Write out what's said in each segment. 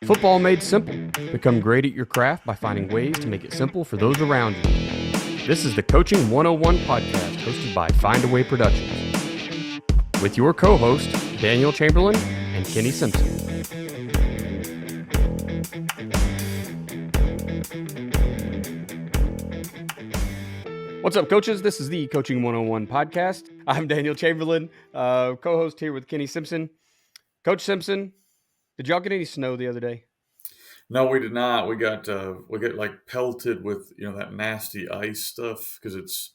Football made simple. Become great at your craft by finding ways to make it simple for those around you. This is the Coaching 101 podcast hosted by Find a Way Productions with your co-host, Daniel Chamberlain and Kenny Simpson. What's up, coaches? This is the Coaching 101 podcast. I'm Daniel Chamberlain, co-host here with Kenny Simpson. Coach Simpson, did y'all get any snow the other day? No, we did not. We got like pelted with that nasty ice stuff because it's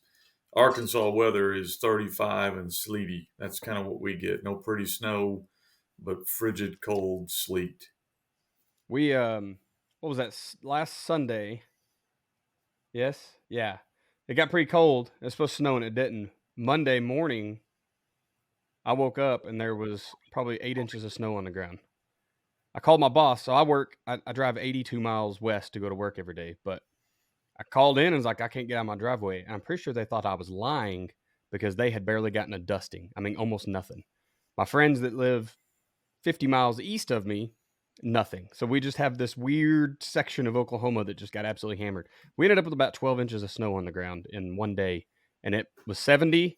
Arkansas weather is 35 and sleety. That's kind of what we get. No pretty snow, but frigid cold sleet. We what was that last Sunday? Yes, yeah. It got pretty cold. It was supposed to snow and it didn't. Monday morning, I woke up and there was probably 8 inches of snow on the ground. I called my boss. So I drive 82 miles west to go to work every day, but I called in and was like, I can't get out of my driveway. And I'm pretty sure they thought I was lying because they had barely gotten a dusting. I mean, almost nothing. My friends that live 50 miles east of me, nothing. So we just have this weird section of Oklahoma that just got absolutely hammered. We ended up with about 12 inches of snow on the ground in one day, and it was 70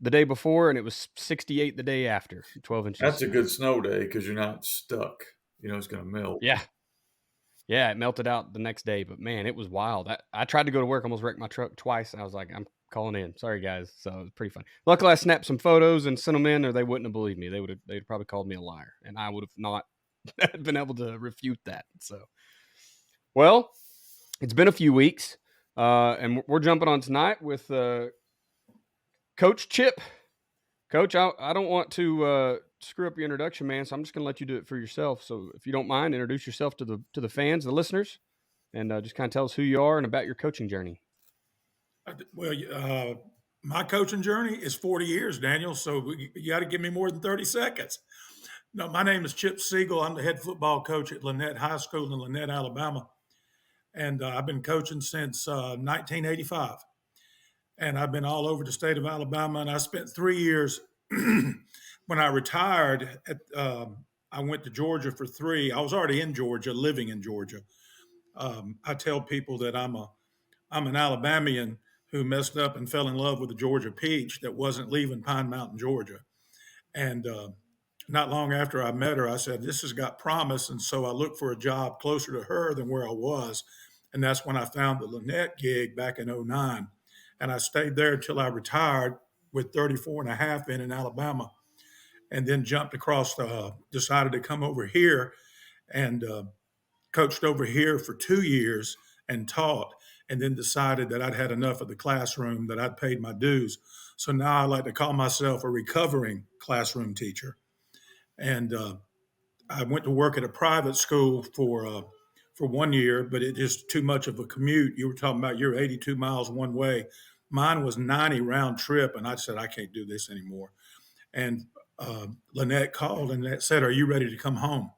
the day before, and it was 68 the day after. 12 inches. That's a good snow day because you're not stuck. It's going to melt. Yeah, it melted out the next day, but man, it was wild. I tried to go to work, almost wrecked my truck twice. I was like, I'm calling in. Sorry, guys. So it was pretty fun. Luckily, I snapped some photos and sent them in, or they wouldn't have believed me. They'd probably called me a liar, and I would have not been able to refute that. So, well, it's been a few weeks, and we're jumping on tonight with Coach Chip. Coach, I don't want to screw up your introduction, man, so I'm just going to let you do it for yourself. So if you don't mind, introduce yourself to the fans, the listeners, and just kind of tell us who you are and about your coaching journey. Well, my coaching journey is 40 years, Daniel, so you got to give me more than 30 seconds. No, my name is Chip Seagle. I'm the head football coach at Lynette High School in Lynette, Alabama, and I've been coaching since 1985. And I've been all over the state of Alabama, and I spent 3 years when I retired. I went to Georgia for 3. I was already in Georgia, living in Georgia. I tell people that I'm an Alabamian who messed up and fell in love with a Georgia peach that wasn't leaving Pine Mountain, Georgia. And not long after I met her, I said, this has got promise. And so I looked for a job closer to her than where I was. And that's when I found the Lynette gig back in 2009. And I stayed there until I retired with 34 and a half in Alabama, and then jumped across, decided to come over here and coached over here for 2 years and taught, and then decided that I'd had enough of the classroom, that I'd paid my dues. So now I like to call myself a recovering classroom teacher. And I went to work at a private school for 1 year, but it is too much of a commute. You were talking about you're 82 miles one way. Mine was 90 round trip, and I said, I can't do this anymore. And Lynette called and said, are you ready to come home?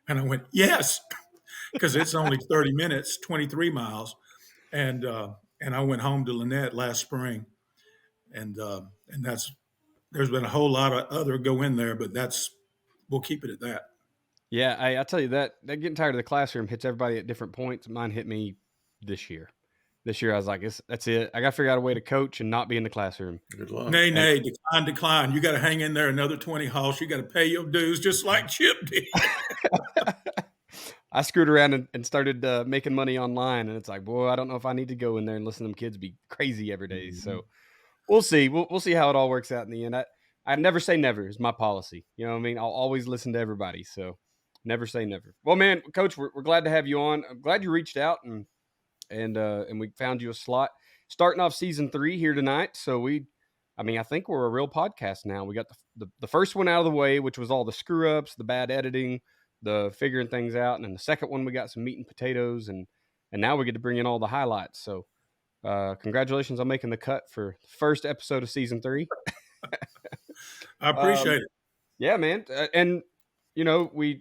And I went, yes, because it's only 30 minutes, 23 miles. And I went home to Lynette last spring. And there's been a whole lot of other go in there, but we'll keep it at that. Yeah, I'll tell you that getting tired of the classroom hits everybody at different points. Mine hit me this year. This year, I was like, that's it. I got to figure out a way to coach and not be in the classroom. Good luck. Nay, decline. You got to hang in there another 20 halls. You got to pay your dues just like Chip did. I screwed around and started making money online, and it's like, boy, I don't know if I need to go in there and listen to them kids be crazy every day. Mm-hmm. So we'll see. We'll see how it all works out in the end. I never say never is my policy. You know what I mean? I'll always listen to everybody. So never say never. Well, man, Coach, we're glad to have you on. I'm glad you reached out and we found you a slot. Starting off season 3 here tonight. So I think we're a real podcast now. We got the first one out of the way, which was all the screw ups, the bad editing, the figuring things out. And then the second one, we got some meat and potatoes, and now we get to bring in all the highlights. So congratulations on making the cut for the first episode of season 3. I appreciate it. Yeah, man. And we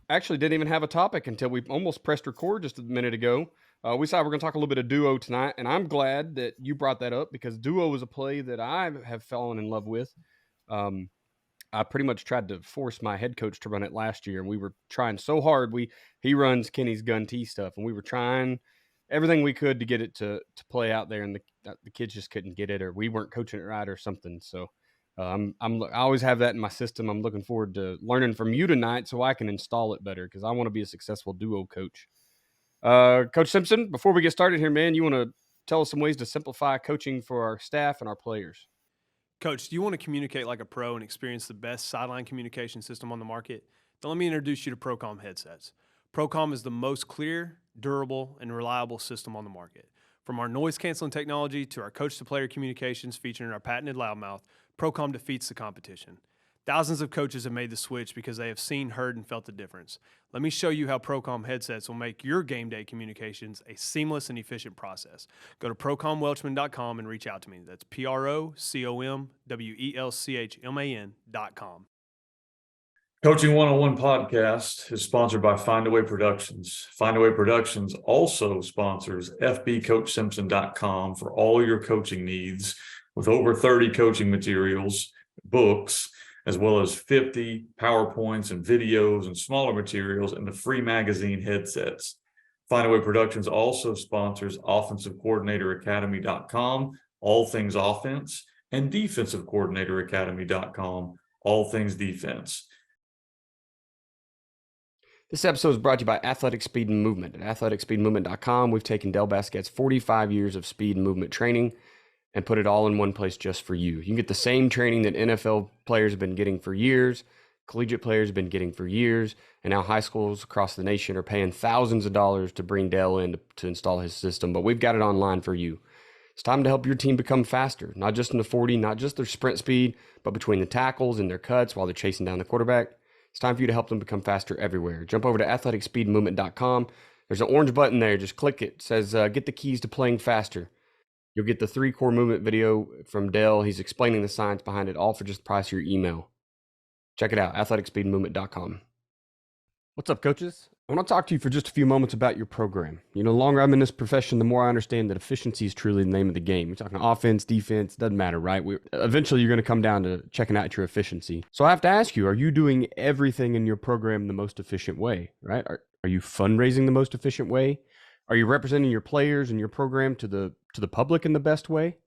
actually didn't even have a topic until we almost pressed record just a minute ago. We decided we're going to talk a little bit of duo tonight, and I'm glad that you brought that up because duo is a play that I have fallen in love with. I I pretty much tried to force my head coach to run it last year, and we were trying so hard. He runs Kenny's Gun T stuff, and we were trying everything we could to get it to play out there, and the kids just couldn't get it, or we weren't coaching it right, or something. So I always have that in my system. I'm looking forward to learning from you tonight, so I can install it better, because I want to be a successful duo coach. Coach Simpson, before we get started here, man, you want to tell us some ways to simplify coaching for our staff and our players? Coach, do you want to communicate like a pro and experience the best sideline communication system on the market? Then let me introduce you to Procom headsets. Procom is the most clear, durable, and reliable system on the market. From our noise-canceling technology to our coach-to-player communications featuring our patented loudmouth, Procom defeats the competition. Thousands of coaches have made the switch because they have seen, heard, and felt the difference. Let me show you how Procom headsets will make your game day communications a seamless and efficient process. Go to procomwelchman.com and reach out to me. That's PROCOMWELCHMAN.com. Coaching 101 podcast is sponsored by Findaway Productions. Findaway Productions also sponsors FBCoachSimpson.com for all your coaching needs, with over 30 coaching materials, books, as well as 50 PowerPoints and videos and smaller materials, and the free magazine headsets. Findaway Productions also sponsors OffensiveCoordinatorAcademy.com, all things offense, and DefensiveCoordinatorAcademy.com, all things defense. This episode is brought to you by Athletic Speed and Movement. At athleticspeedmovement.com, we've taken Del Basquet's 45 years of speed and movement training and put it all in one place just for you. You can get the same training that NFL players have been getting for years, collegiate players have been getting for years, and now high schools across the nation are paying thousands of dollars to bring Dell in to install his system, but we've got it online for you. It's time to help your team become faster, not just in the 40, not just their sprint speed, but between the tackles and their cuts while they're chasing down the quarterback. It's time for you to help them become faster everywhere. Jump over to athleticspeedmovement.com. There's an orange button there. Just click it. It says, get the keys to playing faster. You'll get the 3 core movement video from Dell. He's explaining the science behind it, all for just the price of your email. Check it out, athleticspeedmovement.com. What's up, coaches? I want to talk to you for just a few moments about your program. You know, the longer I'm in this profession, the more I understand that efficiency is truly the name of the game. We're talking offense, defense, doesn't matter, right? Eventually, you're going to come down to checking out your efficiency. So I have to ask you, are you doing everything in your program the most efficient way, right? Are you fundraising the most efficient way? Are you representing your players and your program to the public in the best way?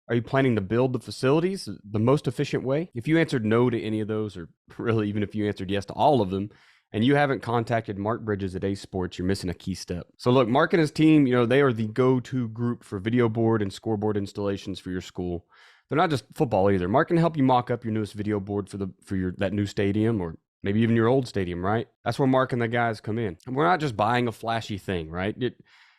Are you planning to build the facilities the most efficient way? If you answered no to any of those, or really even if you answered yes to all of them, and you haven't contacted Mark Bridges at Ace Sports, you're missing a key step. So look, Mark and his team, you know, they are the go-to group for video board and scoreboard installations for your school. They're not just football either. Mark can help you mock up your newest video board for that new stadium, or maybe even your old stadium, right? That's where Mark and the guys come in. And we're not just buying a flashy thing, right?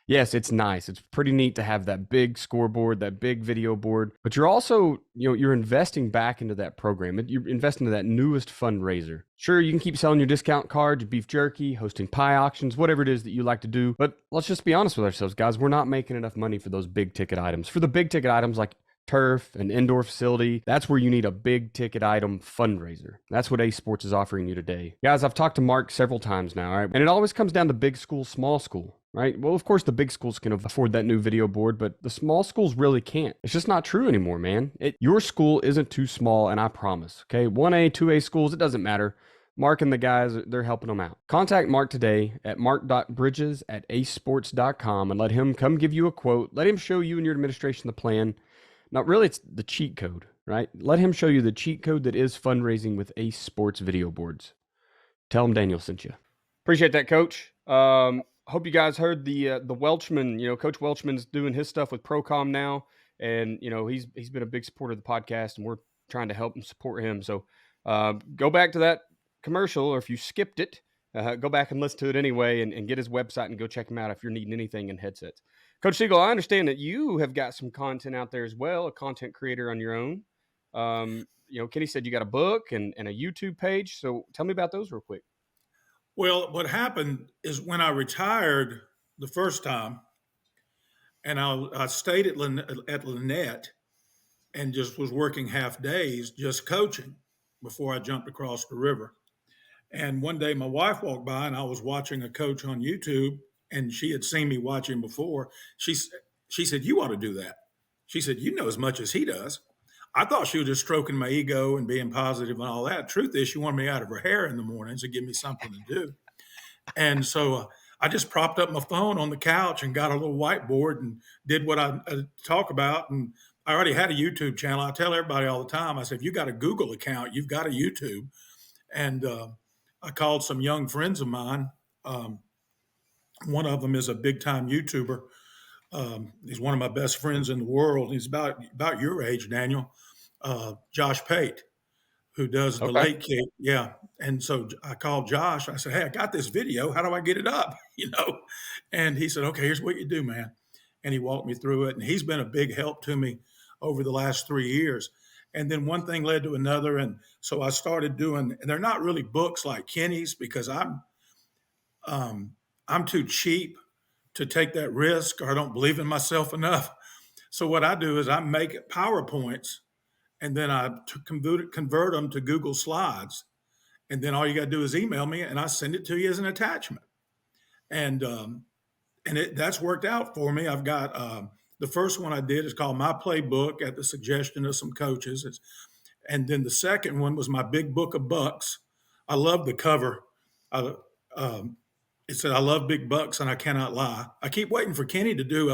Yes, it's nice. It's pretty neat to have that big scoreboard, that big video board, but you're also, you're investing back into that program. You're investing into that newest fundraiser. Sure, you can keep selling your discount cards, your beef jerky, hosting pie auctions, whatever it is that you like to do. But let's just be honest with ourselves, guys. We're not making enough money for those big ticket items. For the big ticket items like turf, an indoor facility, that's where you need a big ticket item fundraiser. That's what Ace Sports is offering you today. Guys, I've talked to Mark several times now, right? And it always comes down to big school, small school. Right? Well, of course, the big schools can afford that new video board, but the small schools really can't. It's just not true anymore, man. Your school isn't too small, and I promise. Okay, 1A, 2A schools, it doesn't matter. Mark and the guys, they're helping them out. Contact Mark today at mark.bridges@acesports.com and let him come give you a quote. Let him show you and your administration the plan. Now, really, it's the cheat code, right? Let him show you the cheat code that is fundraising with Ace Sports video boards. Tell him Daniel sent you. Appreciate that, Coach. Hope you guys heard the Welchman. Coach Welchman's doing his stuff with Procom now, and he's been a big supporter of the podcast, and we're trying to help and support him. So go back to that commercial, or if you skipped it, go back and listen to it anyway, and get his website and go check him out if you're needing anything in headsets. Coach Seagle, I understand that you have got some content out there as well, a content creator on your own. Kenny said you got a book and a YouTube page. So tell me about those real quick. Well, what happened is when I retired the first time, and I stayed at Lynette and just was working half days, just coaching before I jumped across the river. And one day my wife walked by and I was watching a coach on YouTube, and she had seen me watching before. She said, "You ought to do that." She said, "You know as much as he does." I thought she was just stroking my ego and being positive and all that. Truth is, she wanted me out of her hair in the mornings to give me something to do. And so I just propped up my phone on the couch and got a little whiteboard and did what I talk about. And I already had a YouTube channel. I tell everybody all the time, I said, if you got a Google account, you've got a YouTube. And I called some young friends of mine. One of them is a big time YouTuber. He's one of my best friends in the world. He's about your age, Daniel. Josh Pate, who does the Okay. late kick. Yeah. And so I called Josh. I said, hey, I got this video. How do I get it up? And he said, okay, here's what you do, man. And he walked me through it. And he's been a big help to me over the last 3 years. And then one thing led to another. And so I started doing, and they're not really books like Kenny's because I'm too cheap to take that risk, or I don't believe in myself enough. So what I do is I make PowerPoints and then I convert them to Google Slides. And then all you got to do is email me and I send it to you as an attachment. And that's worked out for me. I've got the first one I did is called My Playbook at the suggestion of some coaches. And then the second one was my Big Book of Bucks. I love the cover. It said, I love big bucks and I cannot lie. I keep waiting for Kenny to do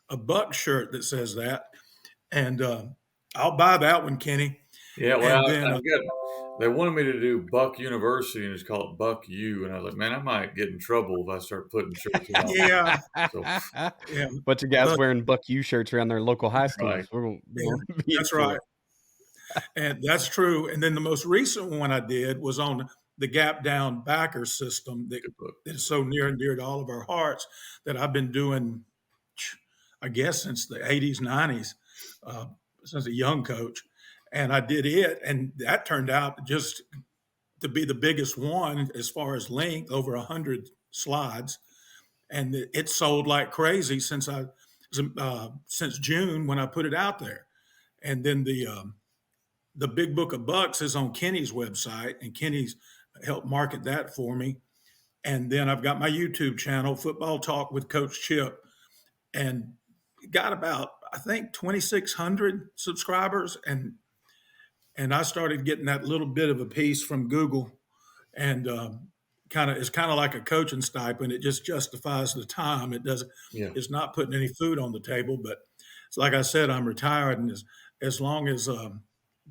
a buck shirt that says that. And I'll buy that one, Kenny. Yeah, well, And then, I've got. They wanted me to do Buck University, and it's called Buck U. And I was like, man, I might get in trouble if I start putting shirts out. yeah, So, yeah, Bunch of guys Buck- wearing Buck U shirts around their local high schools. Right. We're gonna be in that's for right. it. And that's true. And then the most recent one I did was on the gap down backer system that good book. is so near and dear to all of our hearts that I've been doing, I guess, since the 80s, 90s, since a young coach. And I did it, and that turned out just to be the biggest one as far as length, over 100 slides. And it sold like crazy since June when I put it out there. And then the Big Book of Bucks is on Kenny's website, and Kenny's helped market that for me. And then I've got my YouTube channel, Football Talk with Coach Chip, and got about, I think, 2,600 subscribers. And I started getting that little bit of a piece from Google, and it's kind of like a coaching stipend. It just justifies the time. It doesn't. Yeah. It's not putting any food on the table. But it's like I said, I'm retired, and as long as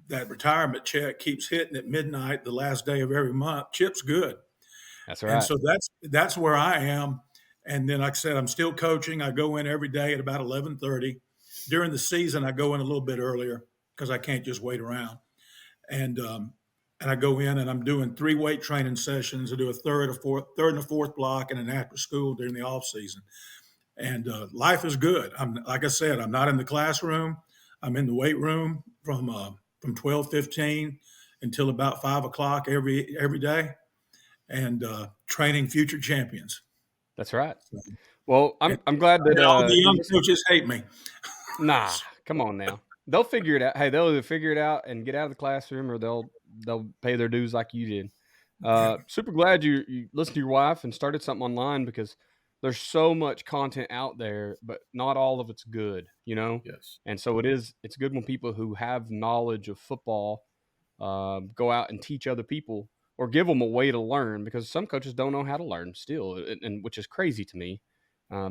that retirement check keeps hitting at midnight the last day of every month, Chip's good. That's And right. so that's where I am. And then, like I said, I'm still coaching. I go in every day at about 11:30. During the season, I go in a little bit earlier because I can't just wait around. And I go in and I'm doing 3 weight training sessions. I do a third and a fourth block, and an after school during the off season. And life is good. Like I said, I'm not in the classroom. I'm in the weight room from 12:15 until about 5 o'clock every day, and training future champions. That's right. Well, I'm glad that all the young coaches hate me. Nah, come on now. They'll figure it out. Hey, they'll either figure it out and get out of the classroom, or they'll pay their dues like you did. Super glad you listened to your wife and started something online, because there's so much content out there, but not all of it's good, Yes. And so it's good when people who have knowledge of football go out and teach other people, or give them a way to learn, because some coaches don't know how to learn still, and which is crazy to me,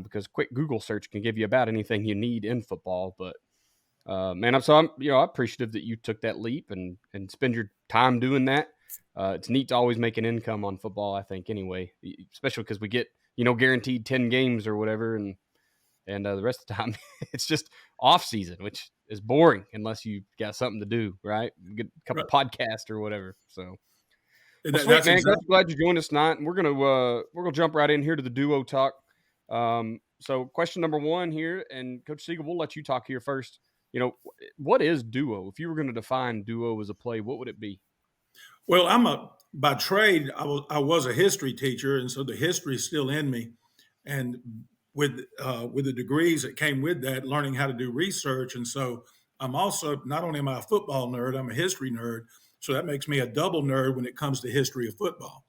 because quick Google search can give you about anything you need in football. But man, I'm appreciative that you took that leap and spend your time doing that. It's neat to always make an income on football, I think, anyway, especially because we get guaranteed 10 games or whatever, and the rest of the time it's just off season, which is boring unless you got something to do, right? Get a couple podcasts or whatever. So, well, sweet, man. Glad you joined us tonight, and we're gonna jump right in here to the duo talk. So, question number 1 here, and Coach Seagle, we'll let you talk here first. What is duo? If you were going to define duo as a play, what would it be? Well, by trade, I was a history teacher, and so the history is still in me. And with the degrees that came with that, learning how to do research, and so I'm also, not only am I a football nerd, I'm a history nerd. So that makes me a double nerd when it comes to history of football.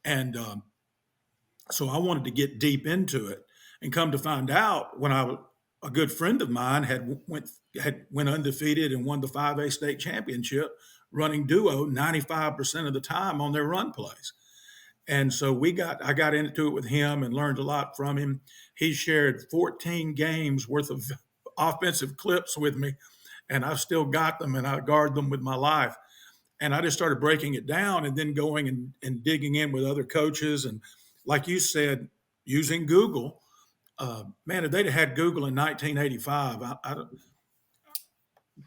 And so I wanted to get deep into it, and come to find out, when I a good friend of mine went undefeated and won the 5A state championship running duo 95% of the time on their run plays. And so I got into it with him and learned a lot from him. He shared 14 games worth of offensive clips with me, and I've still got them and I guard them with my life. And I just started breaking it down and then going and digging in with other coaches. And like you said, using Google, man, if they'd have had Google in 1985,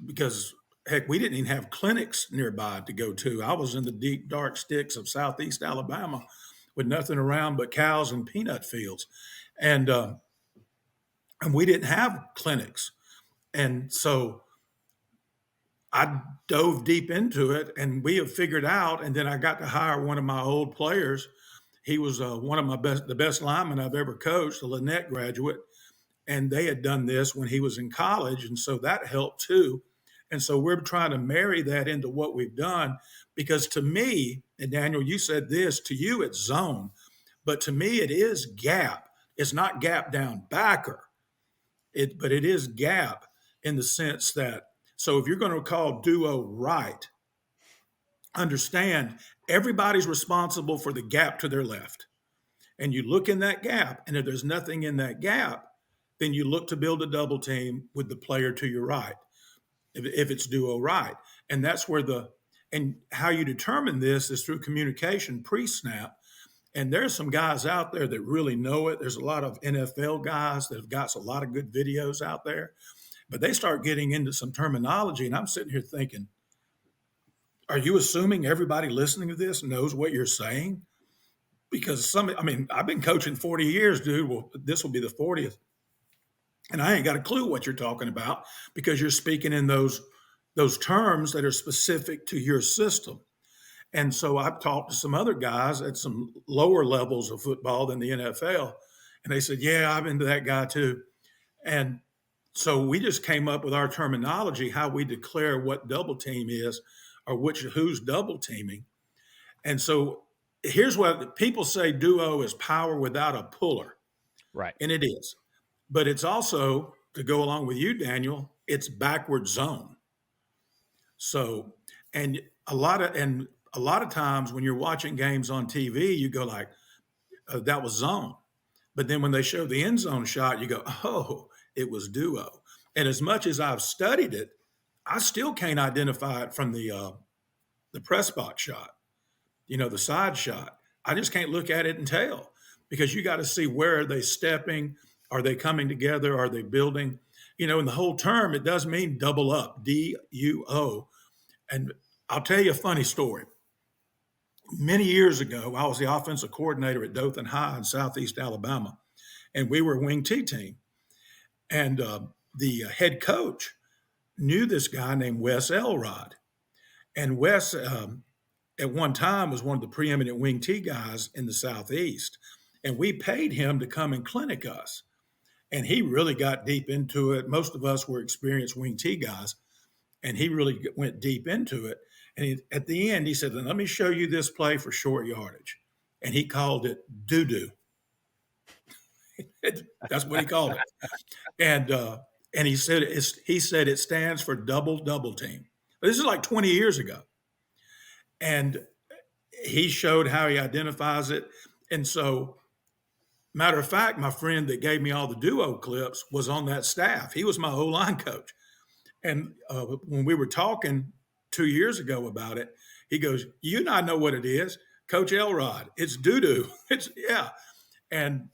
because heck, we didn't even have clinics nearby to go to. I was in the deep, dark sticks of Southeast Alabama with nothing around but cows and peanut fields. And we didn't have clinics. And so I dove deep into it, and we have figured out. And then I got to hire one of my old players. He was one of the best linemen I've ever coached, a Lynette graduate, and they had done this when he was in college, and so that helped too. And so we're trying to marry that into what we've done, because to me, and Daniel, you said this, to you it's zone, but to me it is gap. It's not gap down backer, but it is gap in the sense that, so if you're going to call duo right, understand everybody's responsible for the gap to their left. And you look in that gap, and if there's nothing in that gap, then you look to build a double team with the player to your right, if it's duo right. And that's where and how you determine this is through communication pre-snap. And there's some guys out there that really know it. There's a lot of NFL guys that have got a lot of good videos out there, but they start getting into some terminology. And I'm sitting here thinking, are you assuming everybody listening to this knows what you're saying? Because I've been coaching 40 years, dude. Well, this will be the 40th. And I ain't got a clue what you're talking about, because you're speaking in those terms that are specific to your system. And so I've talked to some other guys at some lower levels of football than the NFL, and they said, yeah, I'm into that guy too. And so we just came up with our terminology, how we declare what double team is, or who's double teaming. And so here's what people say: duo is power without a puller. Right. And it is. But it's also, to go along with you, Daniel, it's backward zone. So, and a lot of times when you're watching games on TV, you go like, that was zone. But then when they show the end zone shot, you go, oh, it was duo. And as much as I've studied it, I still can't identify it from the press box shot, the side shot. I just can't look at it and tell, because you got to see, where are they stepping? Are they coming together? Are they building? In the whole term, it does mean double up, D-U-O. And I'll tell you a funny story. Many years ago, I was the offensive coordinator at Dothan High in Southeast Alabama, and we were a wing T team. And the head coach knew this guy named Wes Elrod. And Wes, at one time, was one of the preeminent wing T guys in the Southeast. And we paid him to come and clinic us. And he really got deep into it. Most of us were experienced wing T guys, and he really went deep into it. And at the end, he said, let me show you this play for short yardage. And he called it doo-doo. That's what he called it. And he said it stands for double team. This is like 20 years ago. And he showed how he identifies it. And so, matter of fact, my friend that gave me all the duo clips was on that staff. He was my O-line coach. And when we were talking 2 years ago about it, he goes, you and I know what it is, Coach Elrod. It's doo-doo. Yeah. And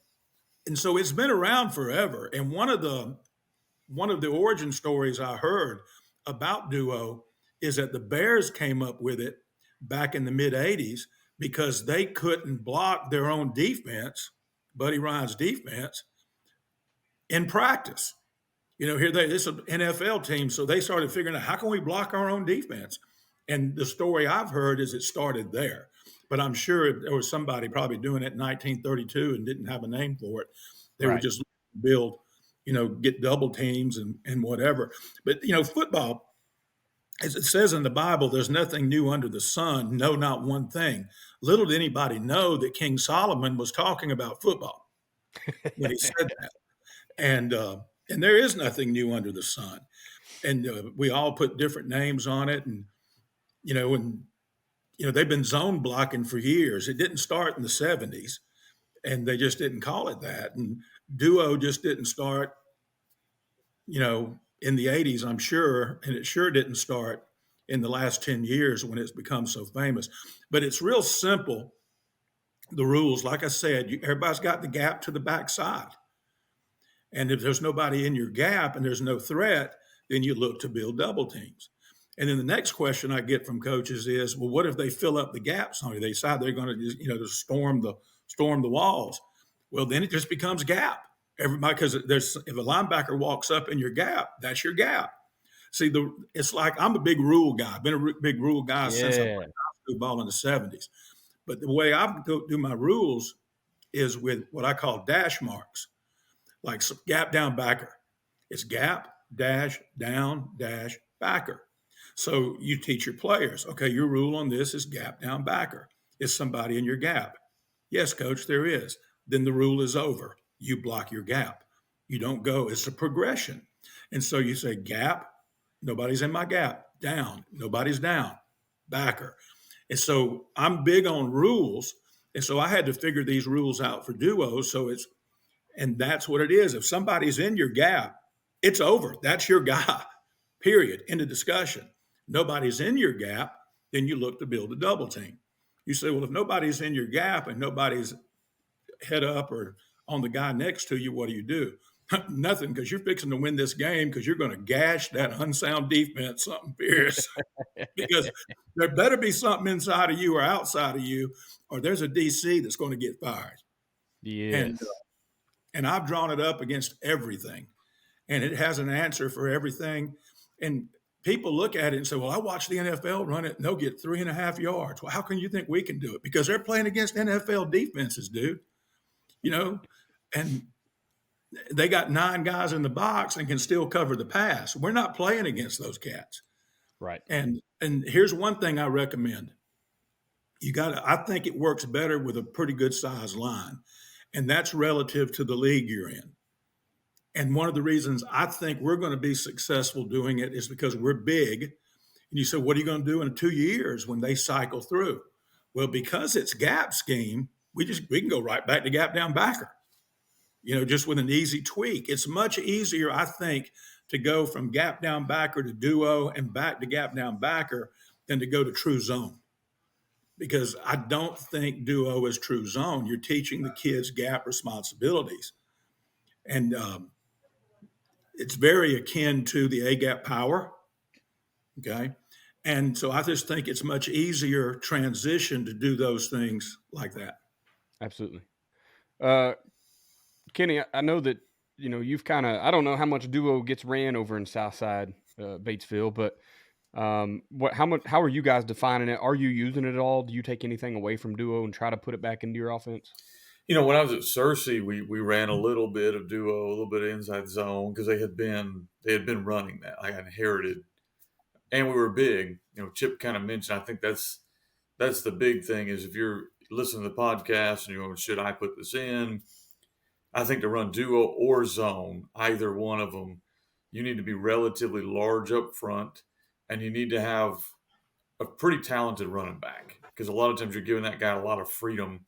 so it's been around forever. And one of the origin stories I heard about duo is that the Bears came up with it back in the mid-'80s because they couldn't block their own defense, Buddy Ryan's defense, in practice. This is an NFL team, so they started figuring out, how can we block our own defense? And the story I've heard is it started there. But I'm sure there was somebody probably doing it in 1932 and didn't have a name for it. They Right. would just build, get double teams and whatever. But, football, as it says in the Bible, there's nothing new under the sun, no, not one thing. Little did anybody know that King Solomon was talking about football when he said that. And And there is nothing new under the sun. And we all put different names on it. And, they've been zone blocking for years. It didn't start in the 70s, and they just didn't call it that. And duo just didn't start, in the 80s, I'm sure. And it sure didn't start in the last 10 years when it's become so famous. But it's real simple. The rules, like I said, everybody's got the gap to the backside. And if there's nobody in your gap and there's no threat, then you look to build double teams. And then the next question I get from coaches is, well, what if they fill up the gaps on you? They decide they're going to, just storm the walls. Well, then it just becomes gap. Everybody, because if a linebacker walks up in your gap, that's your gap. See, it's like I'm a big rule guy. I've been a big rule guy since I played high school ball in the 70s. But the way I do my rules is with what I call dash marks, like gap down backer. It's gap, dash, down, dash, backer. So you teach your players, okay, your rule on this is gap down backer. Is somebody in your gap? Yes, coach, there is. Then the rule is over. You block your gap. You don't go. It's a progression. And so you say gap, nobody's in my gap. Down, nobody's down. Backer. And so I'm big on rules. And so I had to figure these rules out for duos. And that's what it is. If somebody's in your gap, it's over. That's your guy, period. End of discussion. Nobody's in your gap, then you look to build a double team. You say, well, if nobody's in your gap and nobody's head up or on the guy next to you, what do? Nothing, because you're fixing to win this game because you're going to gash that unsound defense something fierce. Because there better be something inside of you or outside of you, or there's a DC that's going to get fired. Yes. And I've drawn it up against everything, and it has an answer for everything. And people look at it and say, well, I watched the NFL run it and they'll get 3.5 yards. Well, how can you think we can do it? Because they're playing against NFL defenses, dude. And they got 9 guys in the box and can still cover the pass. We're not playing against those cats. Right. And here's one thing I recommend. I think it works better with a pretty good size line. And that's relative to the league you're in. And one of the reasons I think we're going to be successful doing it is because we're big. And you say, what are you going to do in 2 years when they cycle through? Well, because it's gap scheme, we can go right back to gap down backer, just with an easy tweak. It's much easier, I think, to go from gap down backer to duo and back to gap down backer than to go to true zone. Because I don't think duo is true zone. You're teaching the kids gap responsibilities. And it's very akin to the A-gap power, okay? And so I just think it's much easier transition to do those things like that. Absolutely. Kenny, I know that, you've I don't know how much duo gets ran over in Southside, Batesville, but how are you guys defining it? Are you using it at all? Do you take anything away from duo and try to put it back into your offense? When I was at Searcy, we ran a little bit of duo, a little bit of inside zone because they had been running that. I inherited, and we were big. Chip kind of mentioned. I think that's the big thing is if you're listening to the podcast and you're going, should I put this in? I think to run duo or zone, either one of them, you need to be relatively large up front, and you need to have a pretty talented running back because a lot of times you're giving that guy a lot of freedom.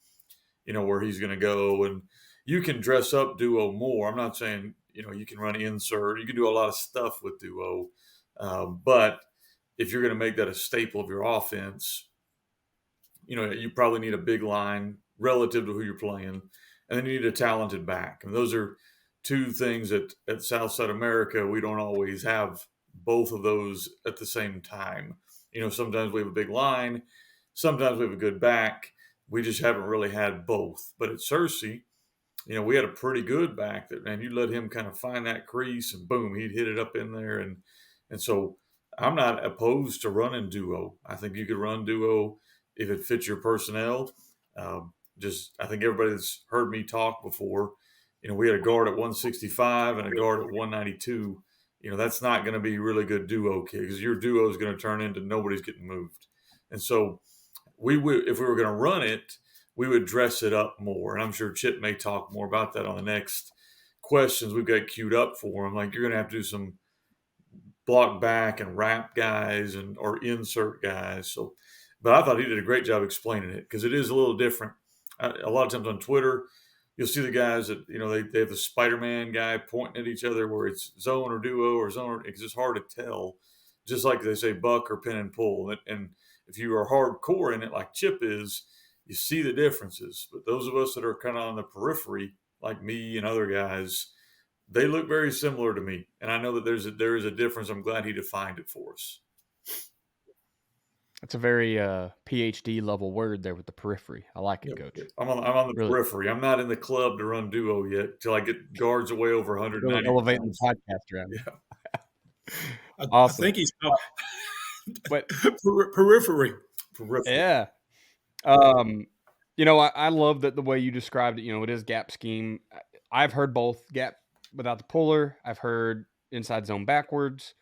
Where he's going to go, and you can dress up duo more. I'm not saying, you can run insert. You can do a lot of stuff with duo. But if you're going to make that a staple of your offense, you probably need a big line relative to who you're playing. And then you need a talented back. And those are two things that at Southside America, we don't always have both of those at the same time. Sometimes we have a big line. Sometimes we have a good back. We just haven't really had both. But at Searcy, we had a pretty good back that, man, you let him kind of find that crease and boom, he'd hit it up in there. And so I'm not opposed to running duo. I think you could run duo if it fits your personnel. I think everybody that's heard me talk before, we had a guard at 165 and a guard at 192. That's not going to be really good duo kid because your duo is going to turn into nobody's getting moved. And so if we were going to run it, we would dress it up more. And I'm sure Chip may talk more about that on the next questions we've got queued up for them. Like, you're going to have to do some block back and wrap guys or insert guys. So, but I thought he did a great job explaining it, because it is a little different. A lot of times on Twitter, you'll see the guys that, they have the Spider-Man guy pointing at each other where it's zone or duo or zone. It's just hard to tell, just like they say buck or pin and pull. And if you are hardcore in it like Chip is, you see the differences. But those of us that are kind of on the periphery, like me and other guys, they look very similar to me. And I know that there is a difference. I'm glad he defined it for us. That's a very PhD level word there with the periphery. I like it, Coach. I'm on the Really. periphery. I'm not in the club to run duo yet till I get guards away over 190. Really elevating the podcast around. Yeah. Awesome. I think he's but periphery. Yeah. I love that the way you described it. It is gap scheme. I've heard both gap without the puller. I've heard inside zone backwards.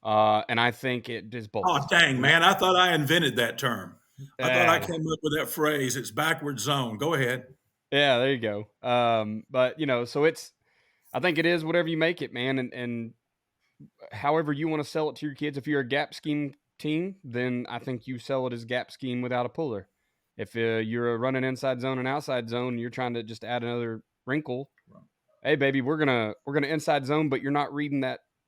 And I think it is both. Oh, dang, man. I thought I invented that term. I thought I came up with that phrase. It's backward zone. Go ahead. Yeah, there you go. But so I think it is whatever you make it, man. And however you want to sell it to your kids. If you're a gap scheme team, then I think you sell it as gap scheme without a puller. If you're running inside zone and outside zone, and you're trying to just add another wrinkle. Right. Hey, baby, we're gonna inside zone, but you're not reading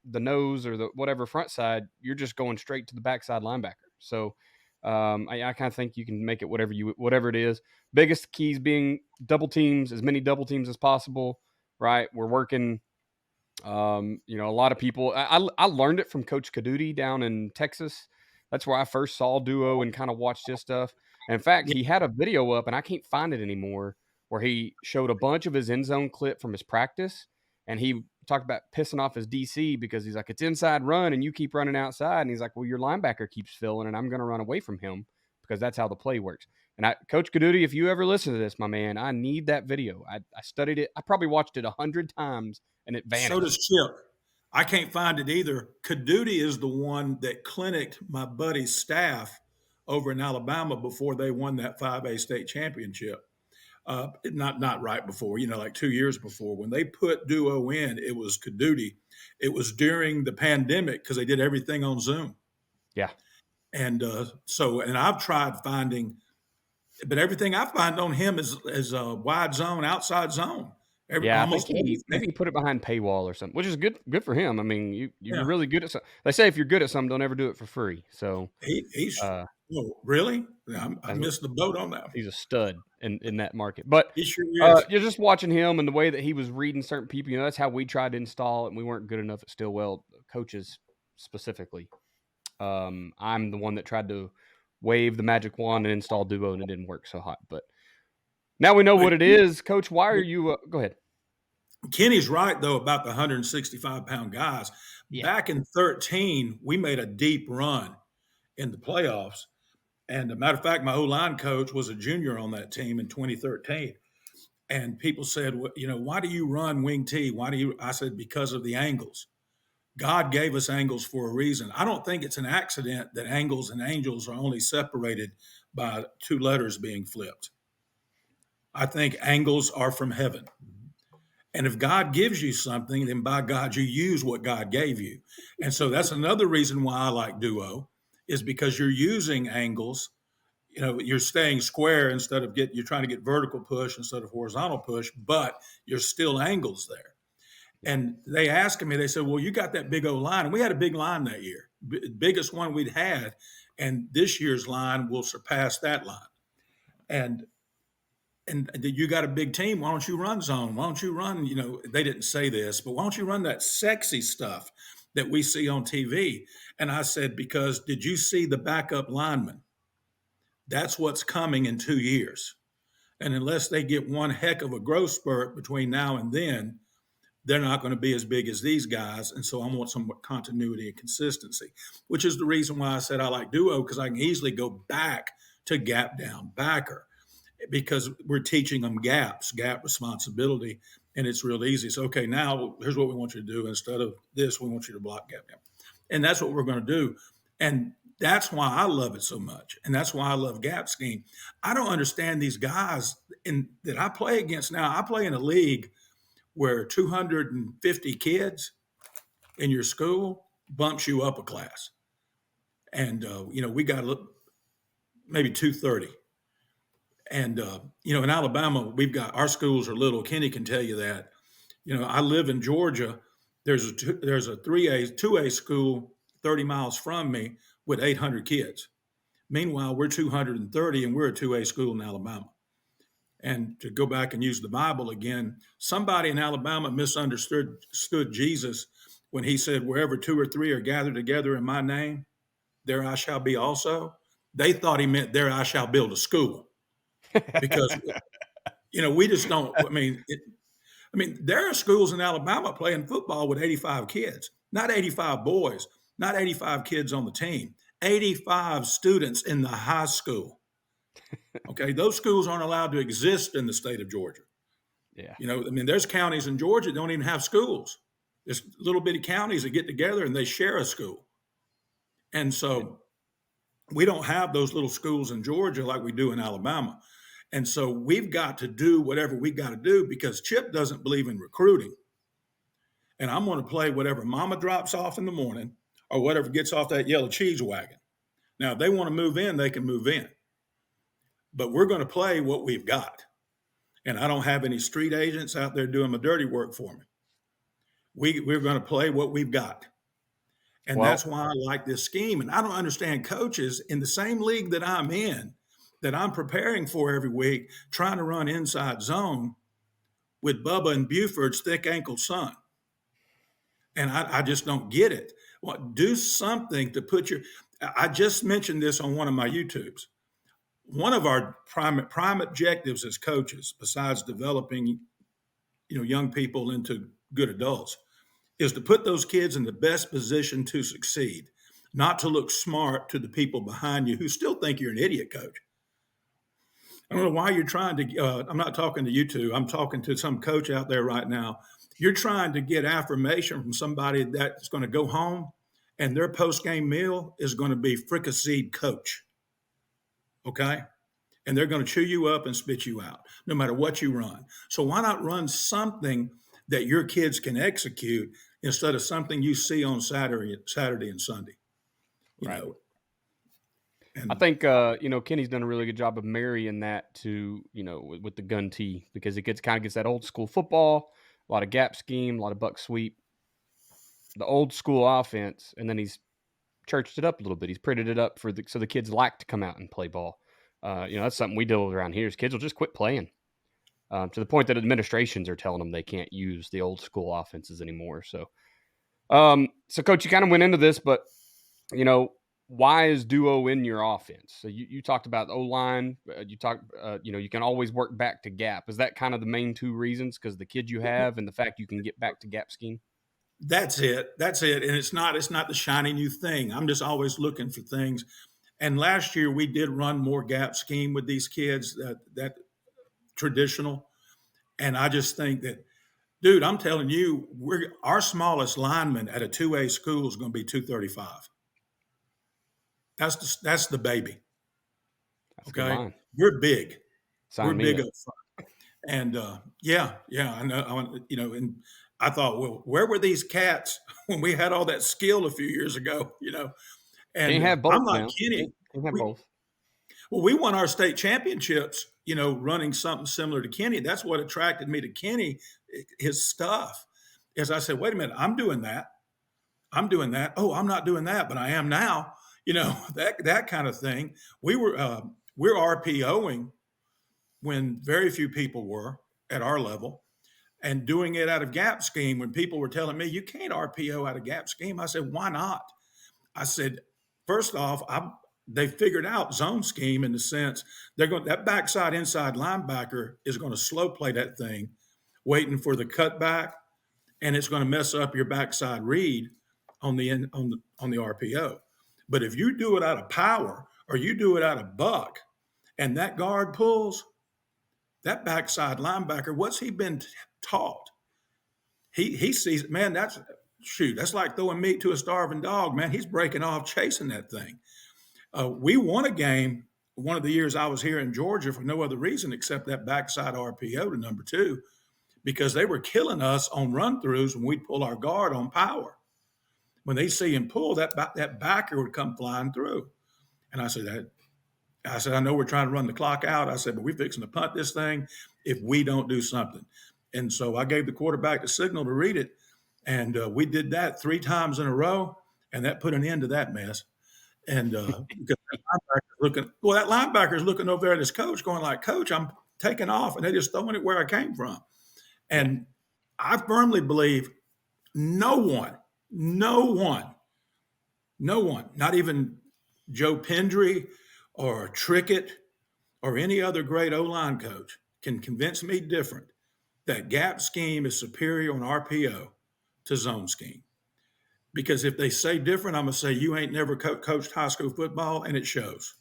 the nose or the whatever front side. You're just going straight to the backside linebacker. So I kind of think you can make it whatever it is. Biggest keys being double teams, as many double teams as possible. Right, we're working. A lot of people. I learned it from Coach Caduti down in Texas. That's where I first saw duo and kind of watched his stuff. And in fact, he had a video up, and I can't find it anymore, where he showed a bunch of his end zone clip from his practice, and he talked about pissing off his DC because he's like, it's inside run, and you keep running outside. And he's like, well, your linebacker keeps filling, and I'm going to run away from him because that's how the play works. And Coach Caduti, if you ever listen to this, my man, I need that video. I studied it. I probably watched it 100 times, and it vanished. So does Chip. I can't find it either. Caduti is the one that clinicked my buddy's staff over in Alabama before they won that 5A state championship. Not right before, like 2 years before. When they put duo in, it was Caduti. It was during the pandemic because they did everything on Zoom. Yeah. And and I've tried finding, but everything I find on him is a wide zone, outside zone. Maybe put it behind paywall or something, which is good for him. I mean, you're really good at something. They say if you're good at something, don't ever do it for free. So he's really? I missed the boat on that. He's a stud in that market. But he sure is. You're just watching him and the way that he was reading certain people. That's how we tried to install it, and we weren't good enough at Stillwell, coaches specifically. I'm the one that tried to wave the magic wand and install duo, and it didn't work so hot. But now we know what it is. Coach, why are you go ahead. Kenny's right, though, about the 165-pound guys. Yeah. Back in 2013, we made a deep run in the playoffs. And as a matter of fact, my O-line coach was a junior on that team in 2013. And people said, well, why do you run wing T? I said, because of the angles. God gave us angles for a reason. I don't think it's an accident that angles and angels are only separated by 2 letters being flipped. I think angles are from heaven. And if God gives you something, then by God, you use what God gave you. And so that's another reason why I like duo, is because you're using angles. You're staying square you're trying to get vertical push instead of horizontal push, but you're still angles there. And they asked me, they said, well, you got that big O line. And we had a big line that year, biggest one we'd had. And this year's line will surpass that line. And you got a big team. Why don't you run zone? Why don't you run, they didn't say this, but why don't you run that sexy stuff that we see on TV? And I said, because did you see the backup lineman? That's what's coming in 2 years. And unless they get one heck of a growth spurt between now and then, they're not going to be as big as these guys. And so I want some continuity and consistency, which is the reason why I said I like duo, because I can easily go back to gap down backer, because we're teaching them gap responsibility, and it's real easy. So, okay, now here's what we want you to do. Instead of this, we want you to block gap down. And that's what we're going to do. And that's why I love it so much. And that's why I love gap scheme. I don't understand these guys that I play against now. I play in a league where 250 kids in your school bumps you up a class. And, we got maybe 230. And, in Alabama, our schools are little. Kenny can tell you that. I live in Georgia. There's a 2A school 30 miles from me with 800 kids. Meanwhile, we're 230 and we're a 2A school in Alabama. And to go back and use the Bible again, somebody in Alabama misunderstood Jesus when he said, wherever 2 or 3 are gathered together in my name, there I shall be also. They thought he meant there I shall build a school. Because, we just don't, there are schools in Alabama playing football with 85 kids, not 85 boys, not 85 kids on the team, 85 students in the high school. Okay, those schools aren't allowed to exist in the state of Georgia. Yeah. There's counties in Georgia that don't even have schools. There's little bitty counties that get together and they share a school. And so we don't have those little schools in Georgia like we do in Alabama. And so we've got to do whatever we got to do because Chip doesn't believe in recruiting. And I'm going to play whatever mama drops off in the morning or whatever gets off that yellow cheese wagon. Now, if they want to move in, they can move in. But we're going to play what we've got. And I don't have any street agents out there doing my dirty work for me. We're going to play what we've got. And that's why I like this scheme. And I don't understand coaches in the same league that I'm in, that I'm preparing for every week, trying to run inside zone with Bubba and Buford's thick ankle son. And I just don't get it. Well, do something to I just mentioned this on one of my YouTubes. One of our prime objectives as coaches, besides developing, young people into good adults, is to put those kids in the best position to succeed, not to look smart to the people behind you who still think you're an idiot, coach. I don't know why you're trying to, I'm not talking to you two, I'm talking to some coach out there right now. You're trying to get affirmation from somebody that's going to go home and their post-game meal is going to be fricasseed coach. Okay? And they're going to chew you up and spit you out, no matter what you run. So why not run something that your kids can execute instead of something you see on Saturday and Sunday? Right. And I think, Kenny's done a really good job of marrying that to, with the gun tee because it gets that old school football, a lot of gap scheme, a lot of buck sweep, the old school offense, and then he's churched it up a little bit. He's prettied it up so the kids like to come out and play ball. That's something we deal with around here is kids will just quit playing to the point that administrations are telling them they can't use the old school offenses anymore. So, Coach, you kind of went into this, but, why is duo in your offense? So you talked about the O-line. You can always work back to gap. Is that kind of the main two reasons? Because the kid you have and the fact you can get back to gap scheme? That's it. And it's not the shiny new thing. I'm just always looking for things. And last year we did run more gap scheme with these kids, that traditional. And I just think that, dude, I'm telling you, our smallest lineman at a 2A school is going to be 235. That's the baby. That's okay, we're big. We're big up. up front. And I know. And I thought, well, where were these cats when we had all that skill a few years ago? And Can't have both. I'm not kidding. Can't have both. Well, we won our state championships, running something similar to Kenny. That's what attracted me to Kenny, his stuff. Is I said, wait a minute, I'm doing that. Oh, I'm not doing that, but I am now. That kind of thing. We're RPOing when very few people were at our level, and doing it out of gap scheme when people were telling me you can't RPO out of gap scheme. I said, why not? I said, first off, they figured out zone scheme in the sense that backside inside linebacker is going to slow play that thing, waiting for the cutback, and it's going to mess up your backside read on the RPO. But if you do it out of power or you do it out of buck, and that guard pulls, that backside linebacker, what's he been taught? He sees, man, that's like throwing meat to a starving dog, man. He's breaking off, chasing that thing. We won a game one of the years I was here in Georgia for no other reason except that backside RPO to number 2, because they were killing us on run throughs when we'd pull our guard on power. When they see him pull, that backer would come flying through. And I said, I know we're trying to run the clock out. I said, but we're fixing to punt this thing if we don't do something. And so I gave the quarterback the signal to read it. And we did that 3 times in a row. And that put an end to that mess. And because that linebacker is looking over there at his coach going like, Coach, I'm taking off. And they just throwing it where I came from. And I firmly believe no one, not even Joe Pendry or Trickett or any other great O-line coach can convince me different that gap scheme is superior on RPO to zone scheme. Because if they say different, I'm going to say you ain't never coached high school football, and it shows.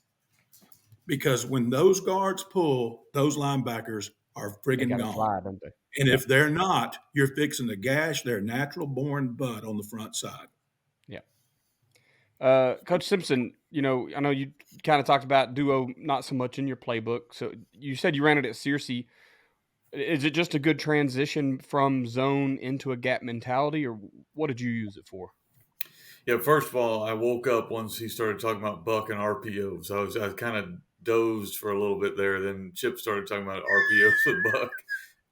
Because when those guards pull, those linebackers are friggin' gone. Fly, don't they? And if they're not, you're fixing to gash their natural-born butt on the front side. Yeah. Coach Simpson, I know you kind of talked about duo not so much in your playbook. So you said you ran it at Searcy. Is it just a good transition from zone into a gap mentality, or what did you use it for? Yeah, first of all, I woke up once he started talking about Buck and RPOs. So I kind of dozed for a little bit there. Then Chip started talking about RPOs with Buck.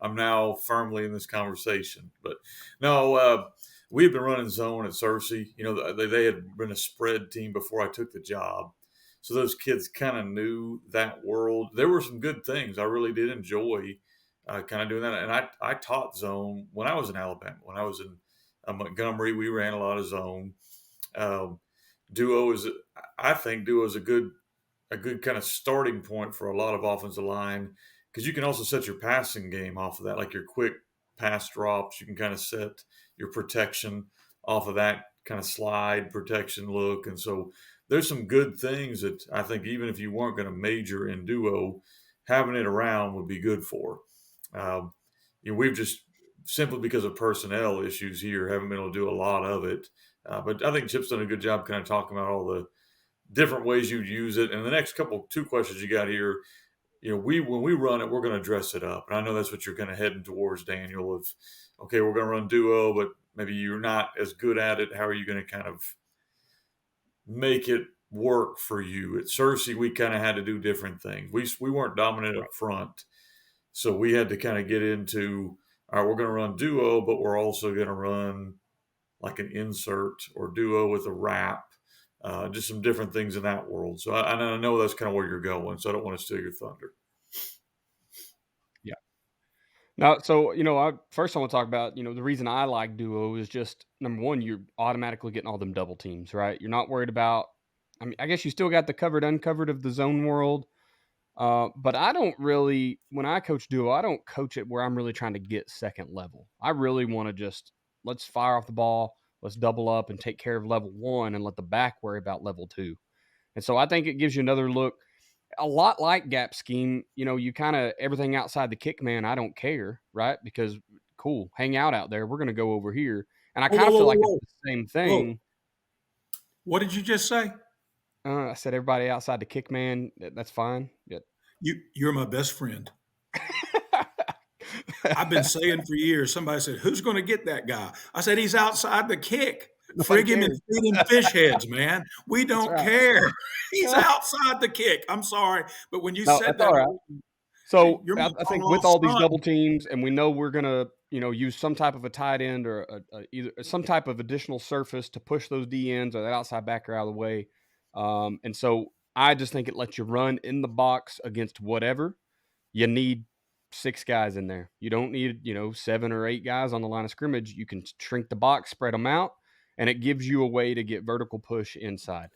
I'm now firmly in this conversation. But no, we had been running zone at Searcy. They had been a spread team before I took the job. So those kids kind of knew that world. There were some good things. I really did enjoy kind of doing that. And I taught zone when I was in Alabama. When I was in Montgomery, we ran a lot of zone. I think duo is a good kind of starting point for a lot of offensive line, because you can also set your passing game off of that, like your quick pass drops. You can kind of set your protection off of that kind of slide protection look. And so there's some good things that I think even if you weren't going to major in duo, having it around would be good for. We've just, simply because of personnel issues here, haven't been able to do a lot of it. But I think Chip's done a good job kind of talking about all the different ways you'd use it. And the next two questions you got here, when we run it, we're going to dress it up. And I know that's what you're kind of heading towards, Daniel, of, okay, we're going to run duo, but maybe you're not as good at it. How are you going to kind of make it work for you? At Searcy, we kind of had to do different things. We weren't dominant up front. So we had to kind of get into, all right, we're going to run duo, but we're also going to run like an insert or duo with a wrap, just some different things in that world. So I know that's kind of where you're going, so I don't want to steal your thunder. Yeah. Now, so, first I want to talk about, the reason I like duo is just, number one, you're automatically getting all them double teams, right? You're not worried about, I guess you still got the covered, uncovered of the zone world. But I don't really, when I coach duo, I don't coach it where I'm really trying to get second level. I really want to just, let's fire off the ball, let's double up and take care of level 1 and let the back worry about level 2. And so I think it gives you another look, a lot like gap scheme. You kind of, everything outside the kick man, I don't care, right? Because cool, hang out there. We're going to go over here. And I kind of feel like it's the same thing. Whoa. What did you just say? I said everybody outside the kick man, that's fine. Yeah. You're my best friend. I've been saying for years, somebody said, who's going to get that guy? I said, he's outside the kick. Frig him and feed him fish heads, man. We don't care. He's outside the kick. I'm sorry. But when you said that, right. So I think with all these double teams, and we know we're going to, use some type of a tight end or either some type of additional surface to push those D ends or that outside backer out of the way. And so I just think it lets you run in the box against whatever. You need 6 guys in there. You don't need, 7 or 8 guys on the line of scrimmage. You can shrink the box, spread them out, and it gives you a way to get vertical push inside.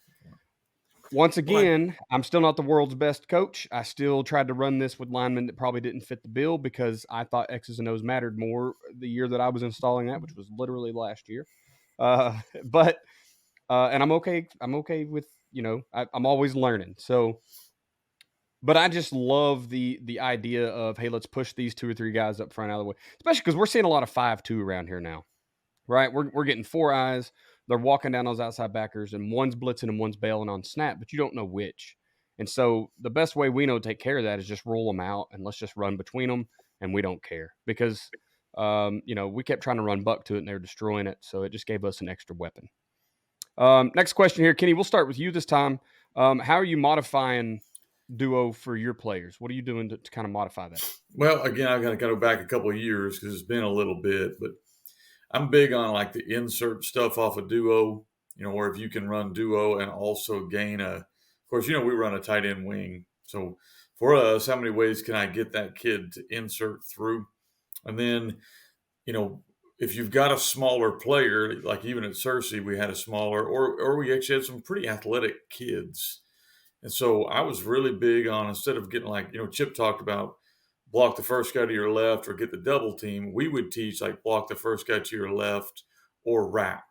Once again, I'm still not the world's best coach. I still tried to run this with linemen that probably didn't fit the bill because I thought X's and O's mattered more the year that I was installing that, which was literally last year. And I'm okay. I'm okay with, I'm always learning. So, but I just love the idea of, hey, let's push these 2 or 3 guys up front out of the way, especially because we're seeing a lot of 5-2 around here now, right? We're getting 4 eyes. They're walking down those outside backers, and one's blitzing and one's bailing on snap, but you don't know which. And so the best way we know to take care of that is just roll them out and let's just run between them, and we don't care because we kept trying to run buck to it and they were destroying it. So it just gave us an extra weapon. Next question here, Kenny, we'll start with you this time. How are you modifying duo for your players? What are you doing to kind of modify that? Well, again, I got to go back a couple of years because it's been a little bit, but I'm big on like the insert stuff off of duo, where if you can run duo and also gain of course, we run a tight end wing. So for us, how many ways can I get that kid to insert through? And then, if you've got a smaller player, like even at Cersei, we had a smaller, or we actually had some pretty athletic kids. And so I was really big on, instead of getting like, Chip talked about block the first guy to your left or get the double team, we would teach like block the first guy to your left or wrap.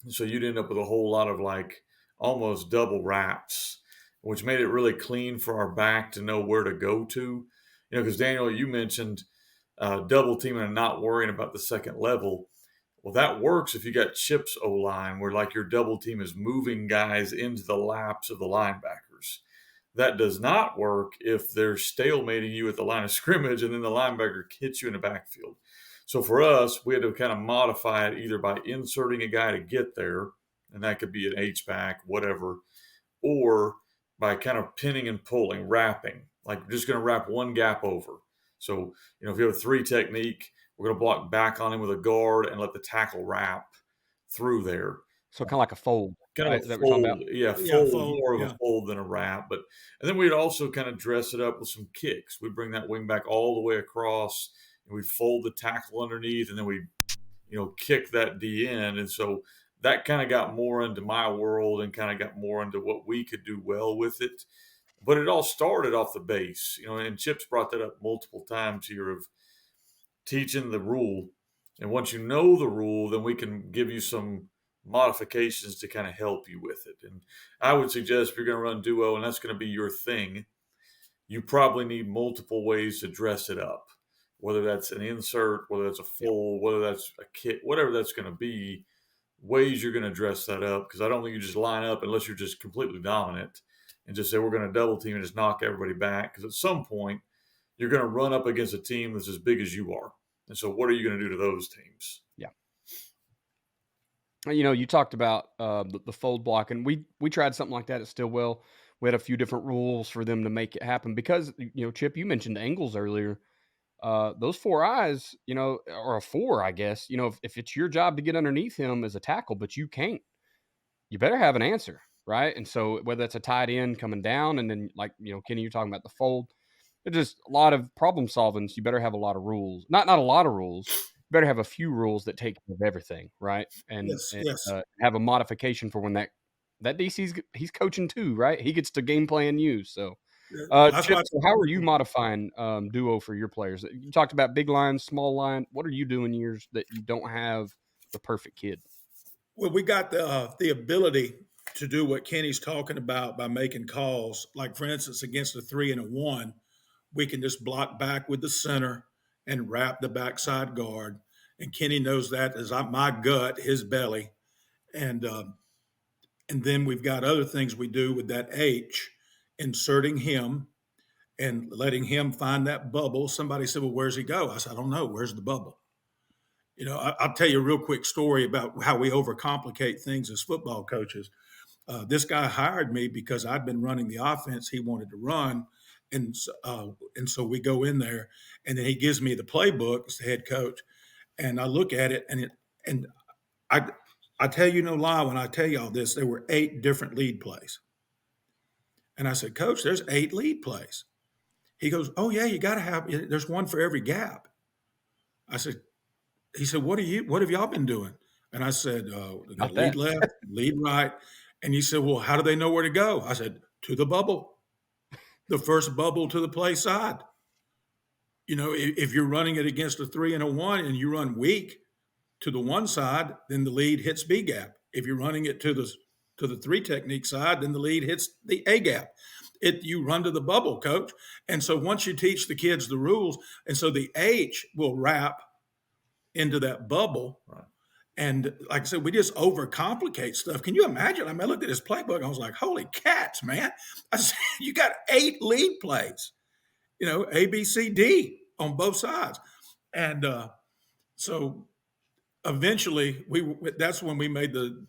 And so you'd end up with a whole lot of like almost double wraps, which made it really clean for our back to know where to go to. Because Daniel, you mentioned double teaming and not worrying about the second level. Well, that works if you got Chip's O-line, where like your double team is moving guys into the laps of the linebackers. That does not work if they're stalemating you at the line of scrimmage and then the linebacker hits you in the backfield. So for us, we had to kind of modify it either by inserting a guy to get there, and that could be an H-back, whatever, or by kind of pinning and pulling, wrapping. Like we're just going to wrap one gap over. So, if you have a 3 technique, we're going to block back on him with a guard and let the tackle wrap through there. So kind of like a fold. Kind right? of a a fold, fold. fold, more of a fold than a wrap. And then we'd also kind of dress it up with some kicks. We'd bring that wing back all the way across, and we'd fold the tackle underneath, and then we'd, kick that D in. And so that kind of got more into my world and kind of got more into what we could do well with it. But it all started off the base, and Chip's brought that up multiple times here of teaching the rule. And once you know the rule, then we can give you some modifications to kind of help you with it. And I would suggest if you're going to run duo and that's going to be your thing, you probably need multiple ways to dress it up, whether that's an insert, whether that's a fold, whether that's a kick, whatever that's going to be, ways you're going to dress that up. Because I don't think you just line up unless you're just completely dominant and just say we're going to double team and just knock everybody back. Because at some point, you're going to run up against a team that's as big as you are. And so what are you going to do to those teams? Yeah. You talked about the fold block, and we tried something like that at Stillwell. We had a few different rules for them to make it happen because, Chip, you mentioned angles earlier. Those 4 eyes, or a 4, I guess, if it's your job to get underneath him as a tackle, but you can't, you better have an answer, right? And so whether it's a tight end coming down and then like, Kenny, you're talking about the fold, there's just a lot of problem solving. So you better have a lot of rules, not a lot of rules. You better have a few rules that take care of everything, right? And, yes. Have a modification for when that DC's he's coaching too, right? He gets to game plan you. So, Chip, so how are you modifying duo for your players? You talked about big line, small line. What are you doing years that you don't have the perfect kid? Well, we got the ability to do what Kenny's talking about by making calls. Like, for instance, against a 3 and a 1, we can just block back with the center and wrap the backside guard. And Kenny knows that as my gut, his belly. And then we've got other things we do with that H, inserting him and letting him find that bubble. Somebody said, well, where's he go? I said, I don't know. Where's the bubble? I'll tell you a real quick story about how we overcomplicate things as football coaches. This guy hired me because I'd been running the offense he wanted to run. And so we go in there, and then he gives me the playbook as the head coach. And I look at it, and I tell you no lie when I tell you all this, there were 8 different lead plays. And I said, Coach, there's 8 lead plays. He goes, oh, yeah, you got to have, there's one for every gap. He said, what have y'all been doing? And I said, lead left, lead right. And he said, well, how do they know where to go? I said, to the bubble, the first bubble to the play side. If you're running it against a 3 and a 1 and you run weak to the one side, then the lead hits B gap. If you're running it to the 3 technique side, then the lead hits the A gap. You run to the bubble, coach. And so once you teach the kids the rules, and so the H will wrap into that bubble. Right. And like I said, we just overcomplicate stuff. Can you imagine? I looked at his playbook. I was like, holy cats, man. I said, you got 8 lead plays, A, B, C, D on both sides. And so eventually that's when we made the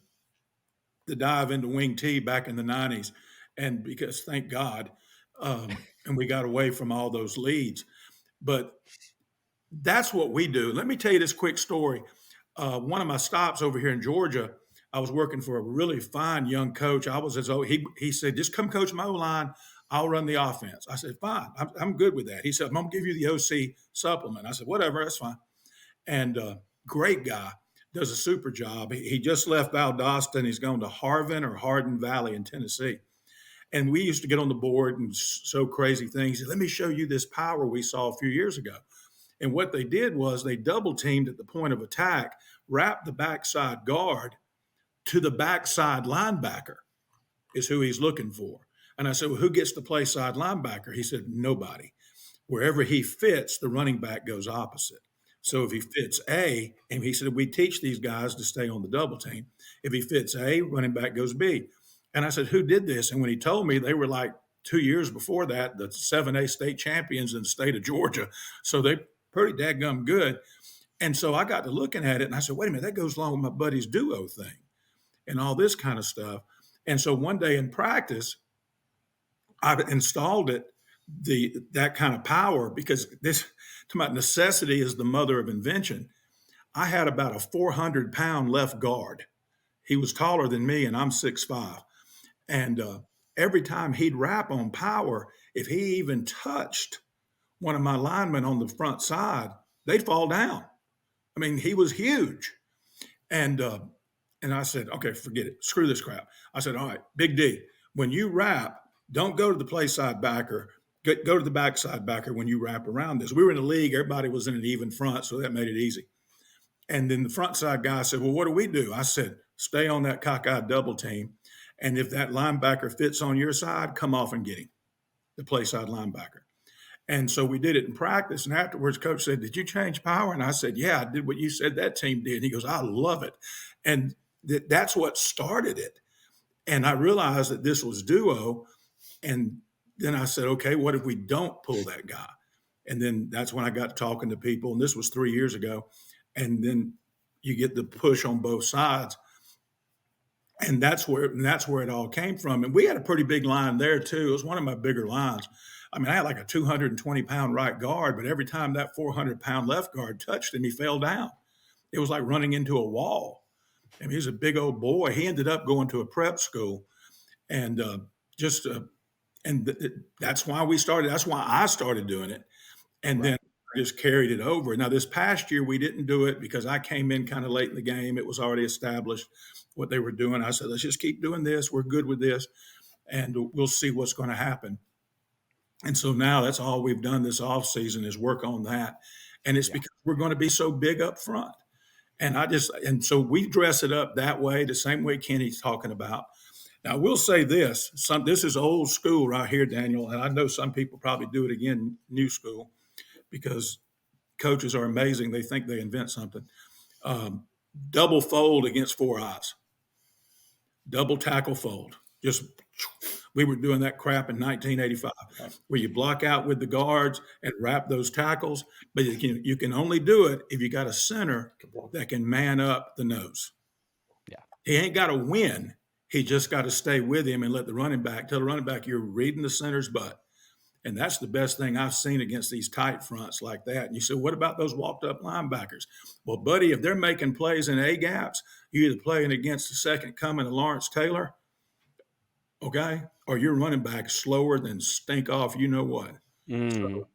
dive into wing T back in the 90s. And because thank God, and we got away from all those leads. But that's what we do. Let me tell you this quick story. One of my stops over here in Georgia, I was working for a really fine young coach. I was his old, he said, just come coach my O-line. I'll run the offense. I said, fine, I'm good with that. He said, I'm going to give you the OC supplement. I said, whatever, that's fine. And great guy, does a super job. He just left Valdosta. He's going to Harvin or Hardin Valley in Tennessee. And we used to get on the board and show crazy things. He said, let me show you this power we saw a few years ago. And what they did was they double teamed at the point of attack, wrapped the backside guard to the backside linebacker is who he's looking for. And I said, well, who gets to play side linebacker? He said, nobody. Wherever he fits, the running back goes opposite. So if he fits A, and he said, we teach these guys to stay on the double team. If he fits A, running back goes B. And I said, who did this? And when he told me, they were like 2 years before that, the 7A state champions in the state of Georgia. So they pretty dadgum good. And so I got to looking at it and I said, wait a minute, that goes along with my buddy's duo thing and all this kind of stuff. And so one day in practice, I installed it, that kind of power, because this, to my necessity is the mother of invention. I had about a 400-pound left guard. He was taller than me and I'm 6'5". And every time he'd wrap on power, if he even touched one of my linemen on the front side, they'd fall down. I mean, he was huge. And I said, okay, forget it. Screw this crap. I said, all right, Big D, when you wrap, don't go to the play side backer. Go to the backside backer when you wrap around this. We were in a league. Everybody was in an even front, so that made it easy. And then the front side guy said, well, what do? I said, stay on that cockeyed double team. And if that linebacker fits on your side, come off and get him, the play side linebacker. And so we did it in practice. And afterwards, coach said, did you change power? And I said, yeah, I did what you said that team did. He goes, I love it. And that's what started it. And I realized that this was duo. And then I said, okay, what if we don't pull that guy? And then that's when I got talking to people. And this was 3 years ago. And then you get the push on both sides. And that's where it all came from. And we had a pretty big line there too. It was one of my bigger lines. I mean, I had like a 220-pound right guard, but every time that 400-pound left guard touched him, he fell down. It was like running into a wall. I mean, he was a big old boy. He ended up going to a prep school, and that's why we started. That's why I started doing it, and right. Then I just carried it over. Now, this past year, we didn't do it because I came in kind of late in the game. It was already established what they were doing. I said, let's just keep doing this. We're good with this, and we'll see what's going to happen. And so now that's all we've done this off season is work on that. And it's because we're going to be so big up front. And so we dress it up that way, the same way Kenny's talking about. Now, I will say this, this is old school right here, Daniel. And I know some people probably do it again, new school, because coaches are amazing. They think they invent something. Double fold against four eyes. Double tackle fold. We were doing that crap in 1985, where you block out with the guards and wrap those tackles, but you can only do it if you got a center that can man up the nose. Yeah, he ain't got to win. He just got to stay with him and let the running back tell the running back you're reading the center's butt, and that's the best thing I've seen against these tight fronts like that. And you say, what about those walked up linebackers? Well, buddy, if they're making plays in A gaps, you're either playing against the second coming of Lawrence Taylor. Okay, or your running back slower than stink off, you know what? So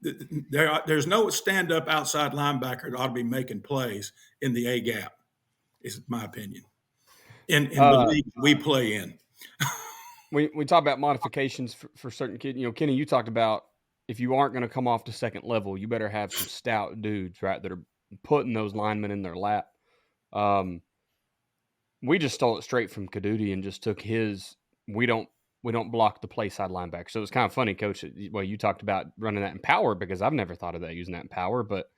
there's no stand-up outside linebacker that ought to be making plays in the A gap, is my opinion. In the league we play in. we talk about modifications for certain kids. You know, Kenny, you talked about if you aren't going to come off to second level, you better have some stout dudes, right, that are putting those linemen in their lap. We just stole it straight from Kadudi and just took his. We don't block the play side linebacker. So it's kind of funny, Coach. Well, you talked about running that in power because I've never thought of that, using that in power. But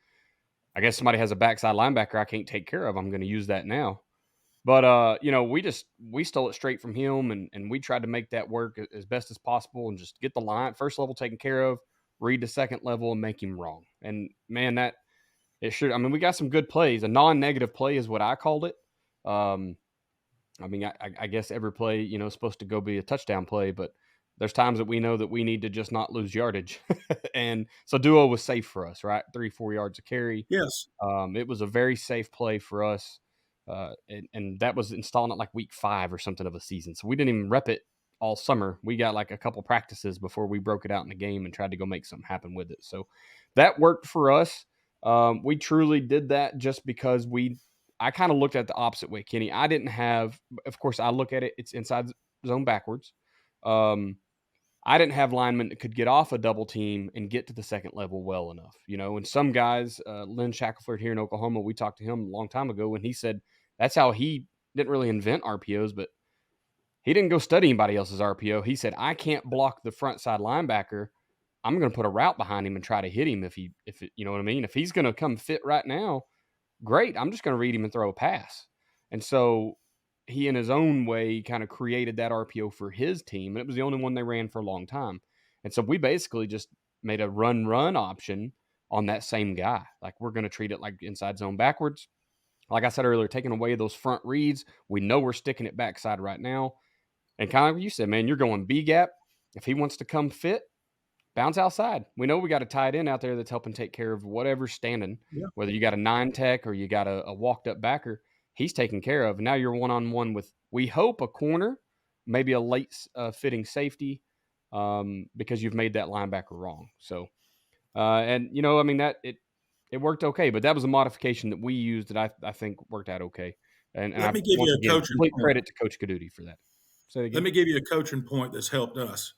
I guess somebody has a backside linebacker I can't take care of. I'm going to use that now. But we stole it straight from him, and we tried to make that work as best as possible and just get the first level taken care of, read the second level, and make him wrong. And man, It sure. I mean, we got some good plays. A non-negative play is what I called it. I mean, I guess every play, is supposed to go be a touchdown play, but there's times that we know that we need to just not lose yardage. And so duo was safe for us, right? 3-4 yards a carry. Yes. It was a very safe play for us. And that was installed at like week 5 or something of a season. So we didn't even rep it all summer. We got like a couple practices before we broke it out in the game and tried to go make something happen with it. So that worked for us. We truly did that just because I kind of looked at the opposite way, Kenny. I didn't have, of course, I look at it, it's inside zone backwards. I didn't have linemen that could get off a double team and get to the second level well enough, and some guys, Lynn Shackelford here in Oklahoma, we talked to him a long time ago and he said that's how he didn't really invent RPOs, but he didn't go study anybody else's RPO. He said, I can't block the front side linebacker. I'm going to put a route behind him and try to hit him if you know what I mean? If he's going to come fit right now, great. I'm just going to read him and throw a pass. And so he, in his own way, kind of created that RPO for his team. And it was the only one they ran for a long time. And so we basically just made a run option on that same guy. Like, we're going to treat it like inside zone backwards. Like I said earlier, taking away those front reads. We know we're sticking it backside right now. And kind of like you said, man, you're going B gap. If he wants to come fit, bounce outside. We know we got a tight end out there that's helping take care of whatever's standing, whether you got a 9 tech or you got a walked up backer, he's taken care of. Now you're one-on-one with, we hope, a corner, maybe a late fitting safety, because you've made that linebacker wrong. So, and I mean, that it worked okay, but that was a modification that we used that I think worked out okay. And Let me give you a coaching complete point. credit to Coach Caduti for that. Let me give you a coaching point that's helped us.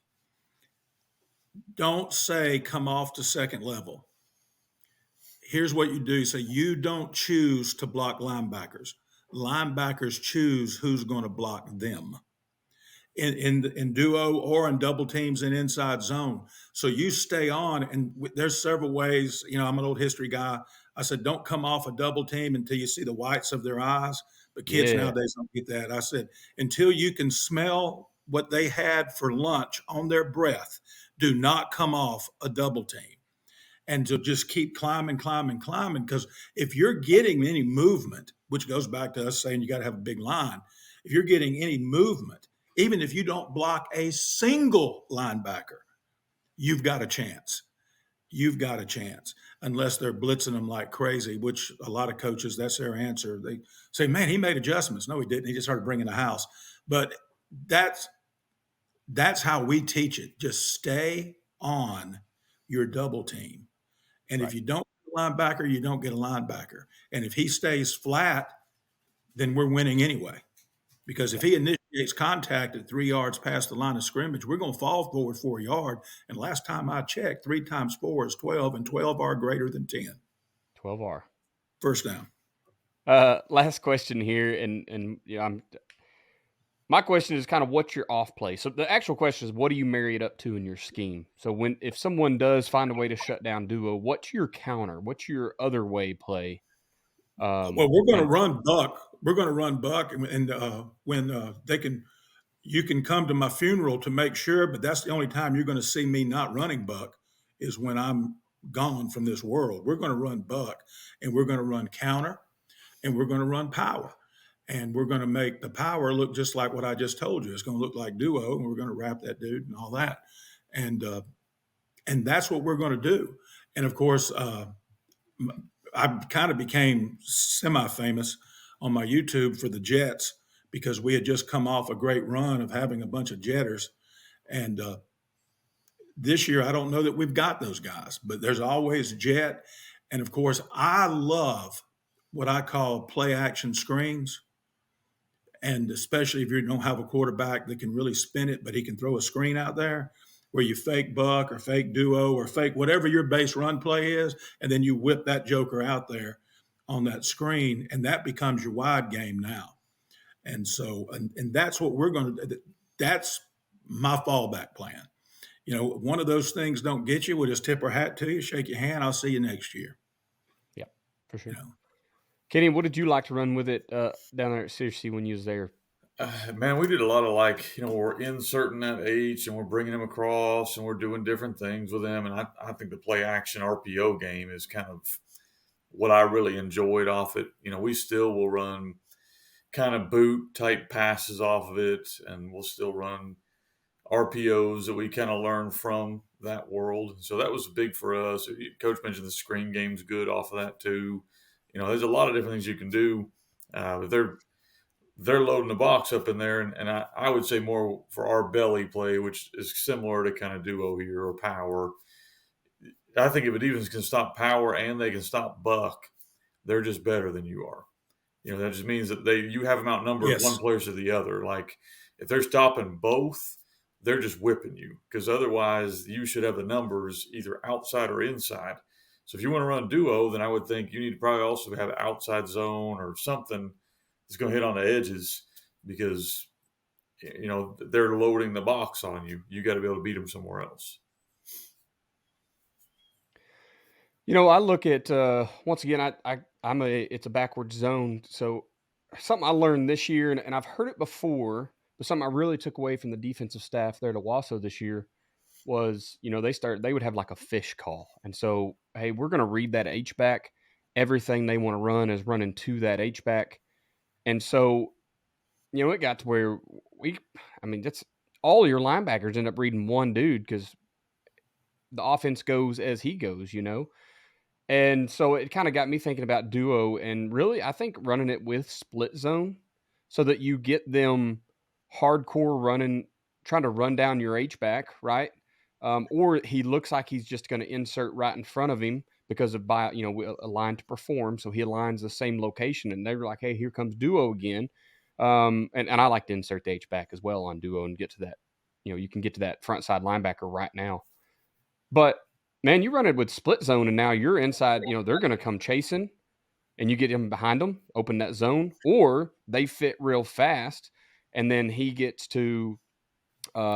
Don't say come off to second level. Here's what you do. Say you don't choose to block linebackers. Linebackers choose who's going to block them in duo or in double teams in inside zone. So you stay on, and there's several ways. I'm an old history guy. I said, don't come off a double team until you see the whites of their eyes. But kids nowadays don't get that. I said, until you can smell what they had for lunch on their breath, do not come off a double team. And to just keep climbing, because if you're getting any movement, which goes back to us saying you got to have a big line, if you're getting any movement, even if you don't block a single linebacker, you've got a chance. You've got a chance, unless they're blitzing them like crazy, which a lot of coaches, that's their answer. They say, man, he made adjustments. No, he didn't. He just started bringing the house. But that's how we teach it. Just stay on your double team. And if you don't get a linebacker, you don't get a linebacker. And if he stays flat, then we're winning anyway. Because if he initiates contact at 3 yards past the line of scrimmage, we're going to fall forward 4 yards. And last time I checked, 3 times 4 is 12, and 12 are greater than 10. 12 are. First down. Last question here, and my question is kind of what's your off play. So the actual question is, what do you marry it up to in your scheme? So if someone does find a way to shut down duo, what's your counter? What's your other way play? Well, we're going to run buck. We're going to run buck, and when you can come to my funeral to make sure. But that's the only time you're going to see me not running buck is when I'm gone from this world. We're going to run buck, and we're going to run counter, and we're going to run power. And we're going to make the power look just like what I just told you. It's going to look like duo, and we're going to wrap that dude and all that. And that's what we're going to do. And of course, I kind of became semi-famous on my YouTube for the Jets because we had just come off a great run of having a bunch of jetters. And this year, I don't know that we've got those guys, but there's always jet. And of course, I love what I call play action screens. And especially if you don't have a quarterback that can really spin it, but he can throw a screen out there where you fake buck or fake duo or fake whatever your base run play is, and then you whip that joker out there on that screen, and that becomes your wide game now. And so, and that's what we're going to, that's my fallback plan. One of those things don't get you, we'll just tip our hat to you, shake your hand, I'll see you next year. Yeah, for sure. Kenny, what did you like to run with it down there at CRC when you was there? Man, we did a lot of we're inserting that H and we're bringing them across and we're doing different things with them. And I think the play action RPO game is kind of what I really enjoyed off it. We still will run kind of boot type passes off of it, and we'll still run RPOs that we kind of learn from that world. So that was big for us. Coach mentioned the screen game's good off of that too. There's a lot of different things you can do. But they're loading the box up in there, and I would say more for our belly play, which is similar to kind of duo here or power. I think if it even can stop power and they can stop buck, they're just better than you are. That just means that you have them outnumbered one Yes. place or the other. Like if they're stopping both, they're just whipping you, because otherwise you should have the numbers either outside or inside. So if you want to run duo, then I would think you need to probably also have outside zone or something that's going to hit on the edges, because they're loading the box on you. You got to be able to beat them somewhere else. I look at once again. It's a backwards zone. So something I learned this year, and I've heard it before, but something I really took away from the defensive staff there at Owasso this year was, they would have like a fish call, and so hey, we're going to read that H back. Everything they want to run is running to that H back, and so it got to where that's all your linebackers end up reading one dude because the offense goes as he goes, And so it kind of got me thinking about duo, and really I think running it with split zone so that you get them hardcore running, trying to run down your H back, right? Or he looks like he's just going to insert right in front of him because of aligned to perform. So he aligns the same location, and they're like, hey, here comes duo again. And I like to insert the H back as well on duo and get to that. You can get to that front side linebacker right now. But man, you run it with split zone, and now you're inside. They're going to come chasing, and you get him behind them, open that zone, or they fit real fast, and then he gets to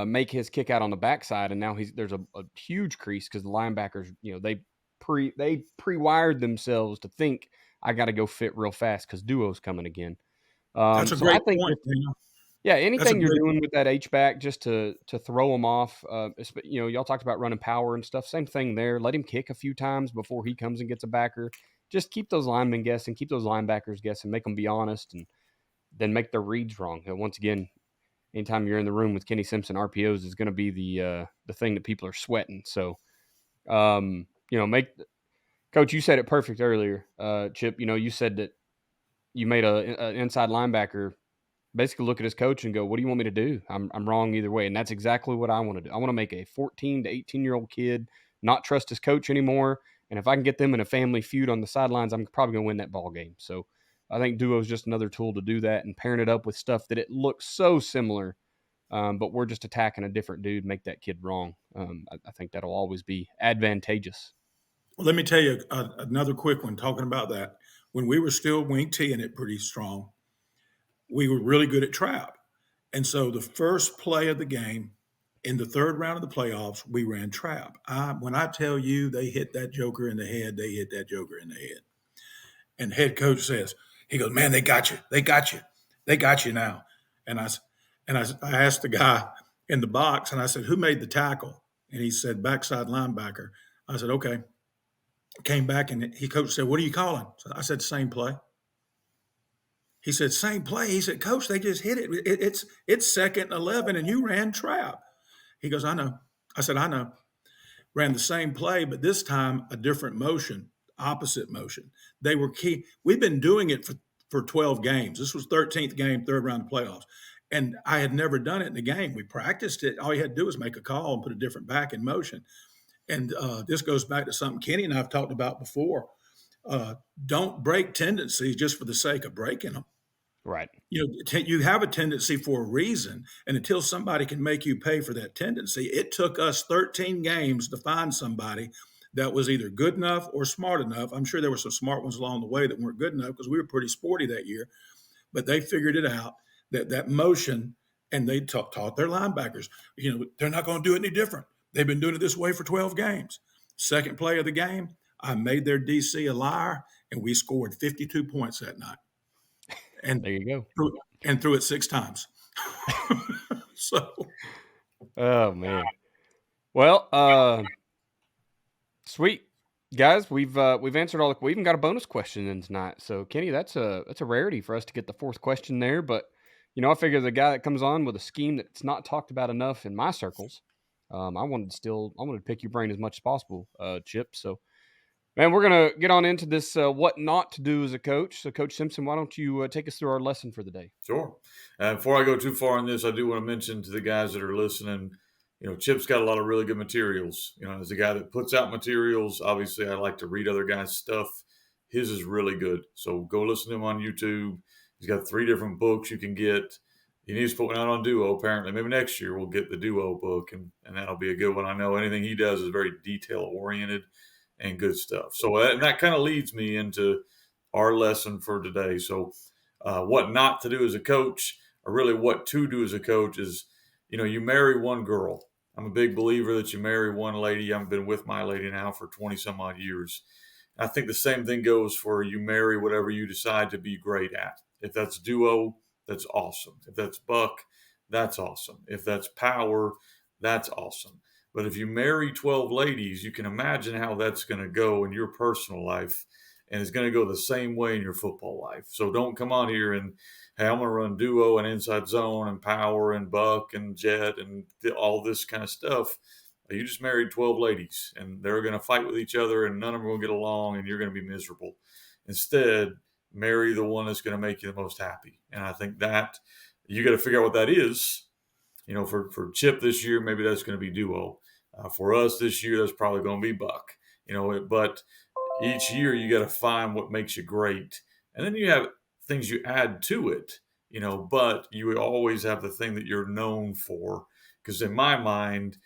make his kick out on the backside, and now there's a huge crease because the linebackers, they pre-wired themselves to think I got to go fit real fast because duo's coming again. That's a So I great think point, Daniel. yeah, That's a anything you're great doing with that H back just to throw him off, y'all talked about running power and stuff. Same thing there. Let him kick a few times before he comes and gets a backer. Just keep those linemen guessing, keep those linebackers guessing, make them be honest, and then make their reads wrong. Once again, anytime you're in the room with Kenny Simpson, RPOs is going to be the thing that people are sweating. So, make Coach. You said it perfect earlier, Chip. You said that you made an inside linebacker basically look at his coach and go, what do you want me to do? I'm wrong either way. And that's exactly what I want to do. I want to make a 14 to 18-year-old kid not trust his coach anymore. And if I can get them in a family feud on the sidelines, I'm probably going to win that ball game. So I think duo is just another tool to do that and pairing it up with stuff that it looks so similar, but we're just attacking a different dude, make that kid wrong. I think that'll always be advantageous. Well, let me tell you another quick one talking about that. When we were still wing teeing it pretty strong, we were really good at trap. And so the first play of the game in the third round of the playoffs, we ran trap. When I tell you they hit that joker in the head, they hit that joker in the head. And head coach says, he goes, man, they got you. They got you. They got you now. And I asked the guy in the box, and I said, who made the tackle? And he said, backside linebacker. I said, okay. Came back, and coach said, what are you calling? So I said, same play. He said, same play. He said, coach, they just hit it. It's second and 11, and you ran trap. He goes, I know. I said, I know. Ran the same play, but this time a different motion, opposite motion. They were key. We've been doing it for 12 games. This was 13th game, third round of playoffs. And I had never done it in the game. We practiced it. All you had to do was make a call and put a different back in motion. And this goes back to something Kenny and I have talked about before. Don't break tendencies just for the sake of breaking them. Right. You have a tendency for a reason, and until somebody can make you pay for that tendency, it took us 13 games to find somebody that was either good enough or smart enough. I'm sure there were some smart ones along the way that weren't good enough because we were pretty sporty that year, but they figured it out, that motion, and they taught their linebackers, they're not going to do it any different. They've been doing it this way for 12 games. Second play of the game, I made their DC a liar, and we scored 52 points that night. And there you go. Threw it 6 times. So, oh man. Well, sweet. Guys, we've answered all. We even got a bonus question in tonight. So Kenny, that's a rarity for us to get the fourth question there. But I figure the guy that comes on with a scheme that's not talked about enough in my circles, I wanted to pick your brain as much as possible, Chip. So, man, we're gonna get on into this what not to do as a coach. So, Coach Simpson, why don't you take us through our lesson for the day? Sure. Before I go too far on this, I do want to mention to the guys that are listening, Chip's got a lot of really good materials. As a guy that puts out materials, obviously I like to read other guys' stuff. His is really good. So go listen to him on YouTube. He's got 3 different books you can get. He needs to put one out on Duo, apparently. Maybe next year we'll get the Duo book, and that'll be a good one. I know anything he does is very detail-oriented and good stuff. So that kind of leads me into our lesson for today. So what not to do as a coach, or really what to do as a coach, is, you marry one girl. I'm a big believer that you marry one lady. I've been with my lady now for 20 some odd years. I think the same thing goes for you marry whatever you decide to be great at. If that's duo, that's awesome. If that's buck, that's awesome. If that's power, that's awesome. But if you marry 12 ladies, you can imagine how that's going to go in your personal life, and it's going to go the same way in your football life. So don't come on here and, hey, I'm going to run duo and inside zone and power and buck and jet and all this kind of stuff. You just married 12 ladies, and they're going to fight with each other, and none of them will get along, and you're going to be miserable. Instead, marry the one that's going to make you the most happy. And I think that you got to figure out what that is. For Chip this year, maybe that's going to be duo. For us this year, that's probably going to be buck. But each year you got to find what makes you great, and then you have things you add to it. But you always have the thing that you're known for. Because in my mind,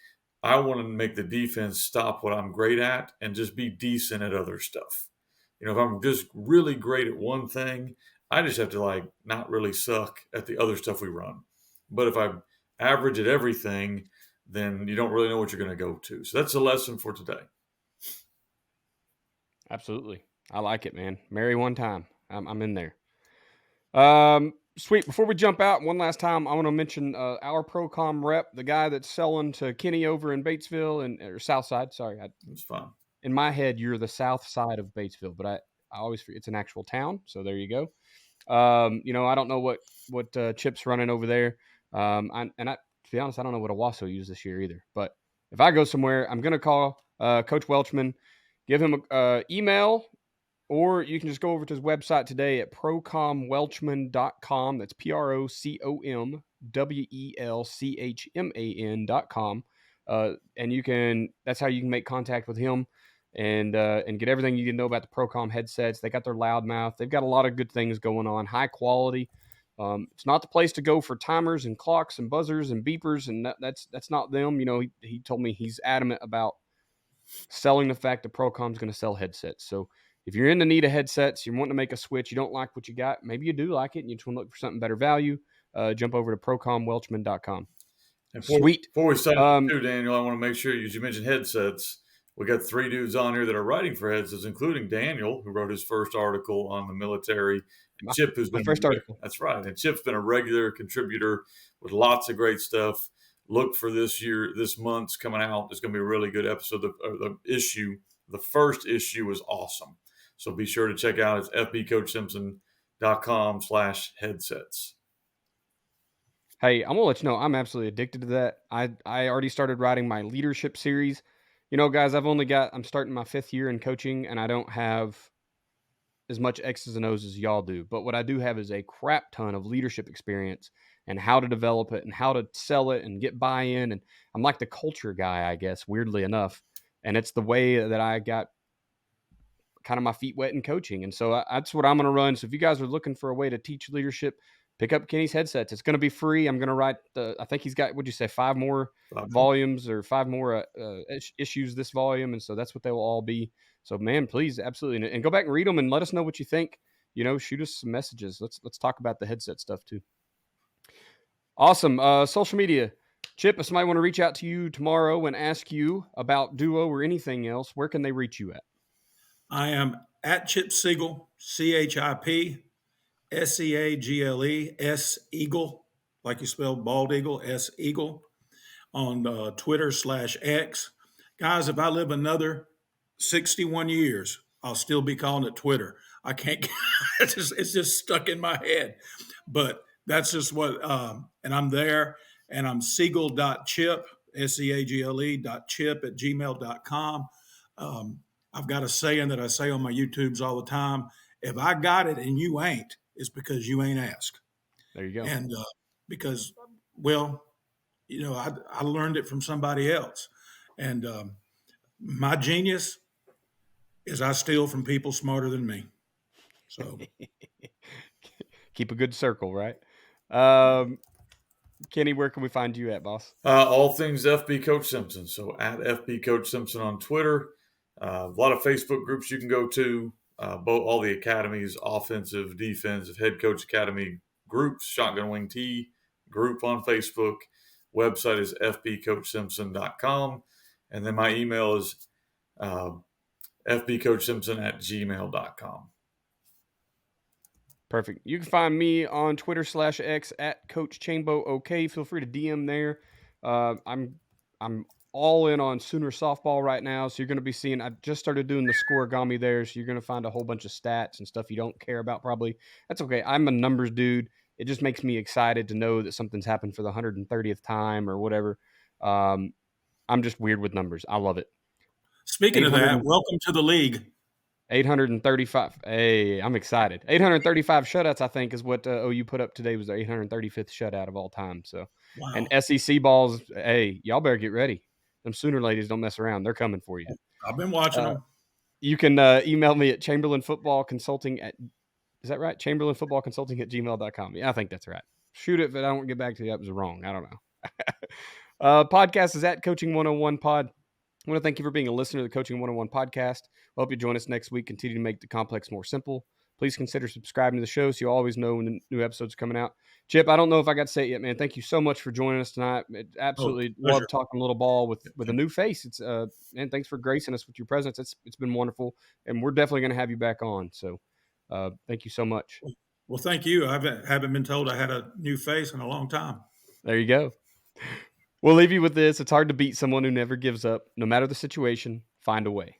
I want to make the defense stop what I'm great at and just be decent at other stuff. If I'm just really great at one thing, I just have to not really suck at the other stuff we run. But if I'm average at everything, then you don't really know what you're going to go to. So that's a lesson for today. Absolutely, I like it, man. Marry one time. I'm in there. Sweet. Before we jump out, one last time, I want to mention our Procom rep, the guy that's selling to Kenny over in Batesville or Southside. Sorry, It's fun. In my head, you're the south side of Batesville, but I always forget it's an actual town. So there you go. I don't know what Chip's running over there. To be honest, I don't know what Owasso used this year either. But if I go somewhere, I'm gonna call Coach Welchman, give him an email. Or you can just go over to his website today at procomwelchman.com. That's PROCOMWELCHMAN.com. And that's how you can make contact with him and get everything you need to know about the Procom headsets. They got their loudmouth. They've got a lot of good things going on, high quality. It's not the place to go for timers and clocks and buzzers and beepers, and that's not them. He told me he's adamant about selling the fact that Procom's going to sell headsets. So if you're in the need of headsets, you're wanting to make a switch, you don't like what you got, maybe you do like it and you just want to look for something better value, jump over to procomwelchman.com. Sweet. Before we start too, Daniel, I want to make sure, as you mentioned headsets, we got 3 dudes on here that are writing for headsets, including Daniel, who wrote his first article on the military. Chip, who's been first article. That's right. And Chip's been a regular contributor with lots of great stuff. Look for this month's coming out. It's going to be a really good episode. The first issue was awesome. So be sure to check out. It's fbcoachsimpson.com/headsets. Hey, I'm going to let you know I'm absolutely addicted to that. I already started writing my leadership series. Guys, I'm starting my 5th year in coaching, and I don't have as much X's and O's as y'all do. But what I do have is a crap ton of leadership experience and how to develop it and how to sell it and get buy-in. And I'm like the culture guy, I guess, weirdly enough. And it's the way that I got kind of my feet wet in coaching. And so that's what I'm going to run. So if you guys are looking for a way to teach leadership, pick up Kenny's headsets. It's going to be free. I'm going to write I think he's got, 5 more volumes or 5 more issues this volume. And so that's what they will all be. So man, please, absolutely. And go back and read them and let us know what you think. Shoot us some messages. Let's talk about the headset stuff too. Awesome. Social media. Chip, if somebody want to reach out to you tomorrow and ask you about Duo or anything else, where can they reach you at? I am at Chip Seagle, ChipSeagle, S Eagle, like you spell bald eagle, S Eagle, on Twitter /X. Guys, if I live another 61 years, I'll still be calling it Twitter. I can't, it's just stuck in my head. But that's just what, and I'm there, and I'm Seagle.chip, SEAGLE.chip@gmail.com. I've got a saying that I say on my YouTubes all the time. If I got it and you ain't, it's because you ain't asked. There you go. And because, well, I learned it from somebody else. And my genius is I steal from people smarter than me. So Keep a good circle, right? Kenny, where can we find you at, boss? All things FB Coach Simpson. So at FB Coach Simpson on Twitter. A lot of Facebook groups you can go to. Both all the academies, offensive, defensive, head coach academy groups, Shotgun Wing T group on Facebook. Website is fbcoachsimpson.com. And then my email is fbcoachsimpson@gmail.com. Perfect. You can find me on Twitter/X at Coach Chambo. Okay, feel free to DM there. I'm all in on Sooner softball right now, so you're going to be seeing. I just started doing the scoregami there, so you're going to find a whole bunch of stats and stuff you don't care about. Probably that's okay. I'm a numbers dude. It just makes me excited to know that something's happened for the 130th time or whatever. I'm just weird with numbers. I love it. speaking of that, welcome to the league. 835. Hey, I'm excited. 835 shutouts, I think, is what OU put up today. Was their 835th shutout of all time. So, Wow. And SEC balls. Hey, y'all better get ready. Them Sooner ladies don't mess around. They're coming for you. I've been watching them. You can email me at chamberlainfootballconsulting@. Is that right? chamberlainfootballconsulting@gmail.com. Yeah, I think that's right. Shoot it if I don't get back to you. That was wrong. I don't know. Podcast is at Coaching 101 Pod. I want to thank you for being a listener to the Coaching 101 podcast. I hope you join us next week. Continue to make the complex more simple. Please consider subscribing to the show so you always know when the new episodes are coming out. Chip, I don't know if I got to say it yet, man. Thank you so much for joining us tonight. Absolutely love talking a little ball with a new face. It's man, thanks for gracing us with your presence. It's been wonderful, and we're definitely going to have you back on. So thank you so much. Well, thank you. I haven't been told I had a new face in a long time. There you go. We'll leave you with this. It's hard to beat someone who never gives up. No matter the situation, find a way.